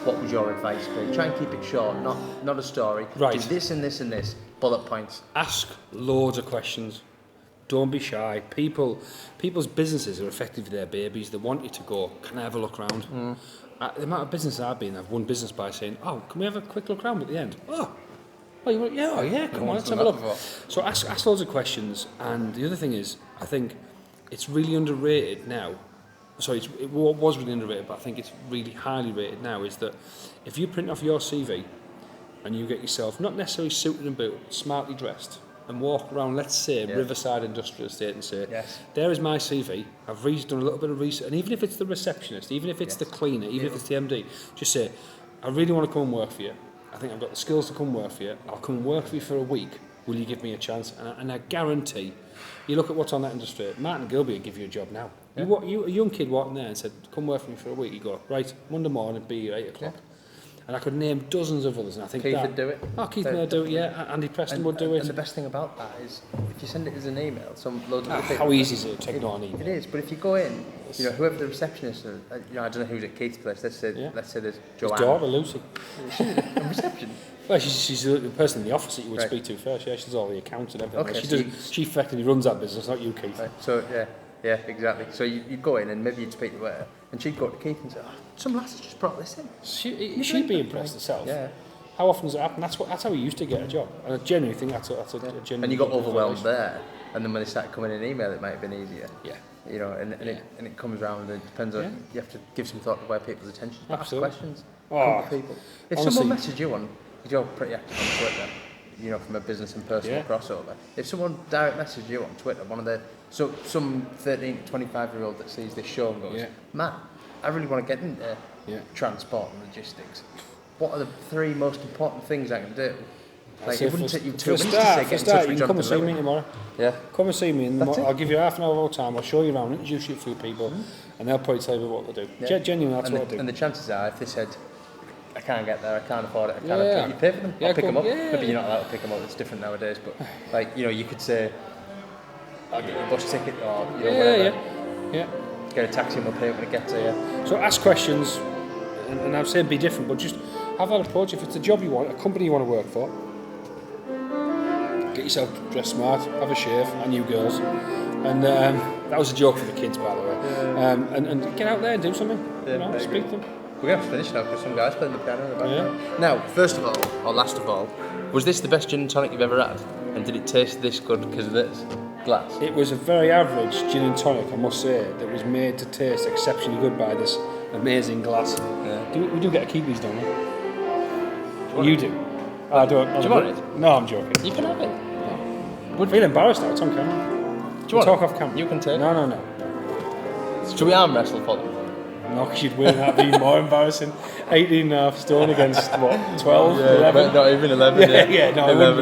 What would your advice be? Try and keep it short, not a story. Right. Do this and this and this. Bullet points. Ask loads of questions. Don't be shy. People's businesses are effectively their babies. They want you to go, can I have a look around? The amount of businesses I've been, I've won business by saying, oh, can we have a quick look around at the end? Oh, you want? Yeah, come on, let's have a look. So ask loads of questions. And the other thing is, I think it's really underrated now. Sorry, it was really underrated, but I think it's really highly rated now, is that if you print off your CV and you get yourself, not necessarily suited and booted, smartly dressed, and walk around, let's say, Riverside Industrial Estate and say, there is my CV, I've done a little bit of research, and even if it's the receptionist, even if it's the cleaner, even if it's the MD, just say, I really want to come and work for you. I think I've got the skills to come work for you. I'll come and work for you for a week. Will you give me a chance? And I guarantee, you look at what's on that industry, Martin Gilby will give you a job now. You a young kid walking there and said, come work for me for a week, you go, right, Monday morning, be here 8 o'clock. And I could name dozens of others, and I think Keith would do it. Oh, Keith may do it, yeah. Andy Preston would do it. And the best thing about that is, if you send it as an email, loads of people. How easy is it to ignore an email? It is, but if you go in, whoever the receptionist is, I don't know who's at Keith's place. Let's say there's Joanne. His daughter, Lucy. A reception. Well, she's the person in the office that you would speak to first. Yeah, she's all the accounts and everything. Okay, she effectively runs that business, not you, Keith. Right. So yeah, exactly. So you'd go in and maybe you'd speak to her, and she'd go to Keith and say, "Oh, some lass has just brought this in." She'd be impressed herself. Yeah. How often does it happen? That's how we used to get a job. And I genuinely think that's a genuine. And you got overwhelmed there, and then when they started coming in email, it might have been easier. Yeah. And it comes around, and it depends on. You have to give some thought to where people's attention. Ask questions. Oh, people. If honestly, someone messages you on, because you're pretty active on Twitter, from a business and personal crossover. If someone direct messages you on Twitter, some 13 to 25-year-old that sees this show and goes, Matt, I really want to get into transport and logistics. What are the 3 most important things I can do? Like, it wouldn't take you 2 minutes to say get in touch with you come and see me tomorrow. Yeah. Come and see me in the morning. I'll give you half an hour of our time. I'll show you around, introduce you to a few people, and they'll probably tell you what to do. Yeah. Genuinely, that's what I do. And the chances are, if they said, I can't get there, I can't afford it, I can't afford it, you pay for them, I'll pick them up. Maybe you're not allowed to pick them up, it's different nowadays, but you could say, I'll get you a bus ticket or whatever. Get a taxi and we'll pay it when it gets there. So ask questions, and I'm saying be different, but just have that approach. If it's a job you want, a company you want to work for, get yourself dressed smart, have a shave, and you girls. And that was a joke for the kids, by the way. And get out there and do something. Speak to them. We're going to have to finish now because some guys playing the piano in the background. Now, first of all, or last of all, was this the best gin and tonic you've ever had? And did it taste this good because of this glass? It was a very average gin and tonic, I must say, that was made to taste exceptionally good by this amazing glass. Yeah. We do get to keep these, don't we? You do. I don't. Do you want it? No, I'm joking. You can have it. I feel embarrassed now, it's on camera. Do you want talk off camera? You can take it. No. Should we arm wrestle for them? No, because you'd win, that'd be more embarrassing. 18.5 stone against, what, 12, 11? Not even 11, yeah, no, 11.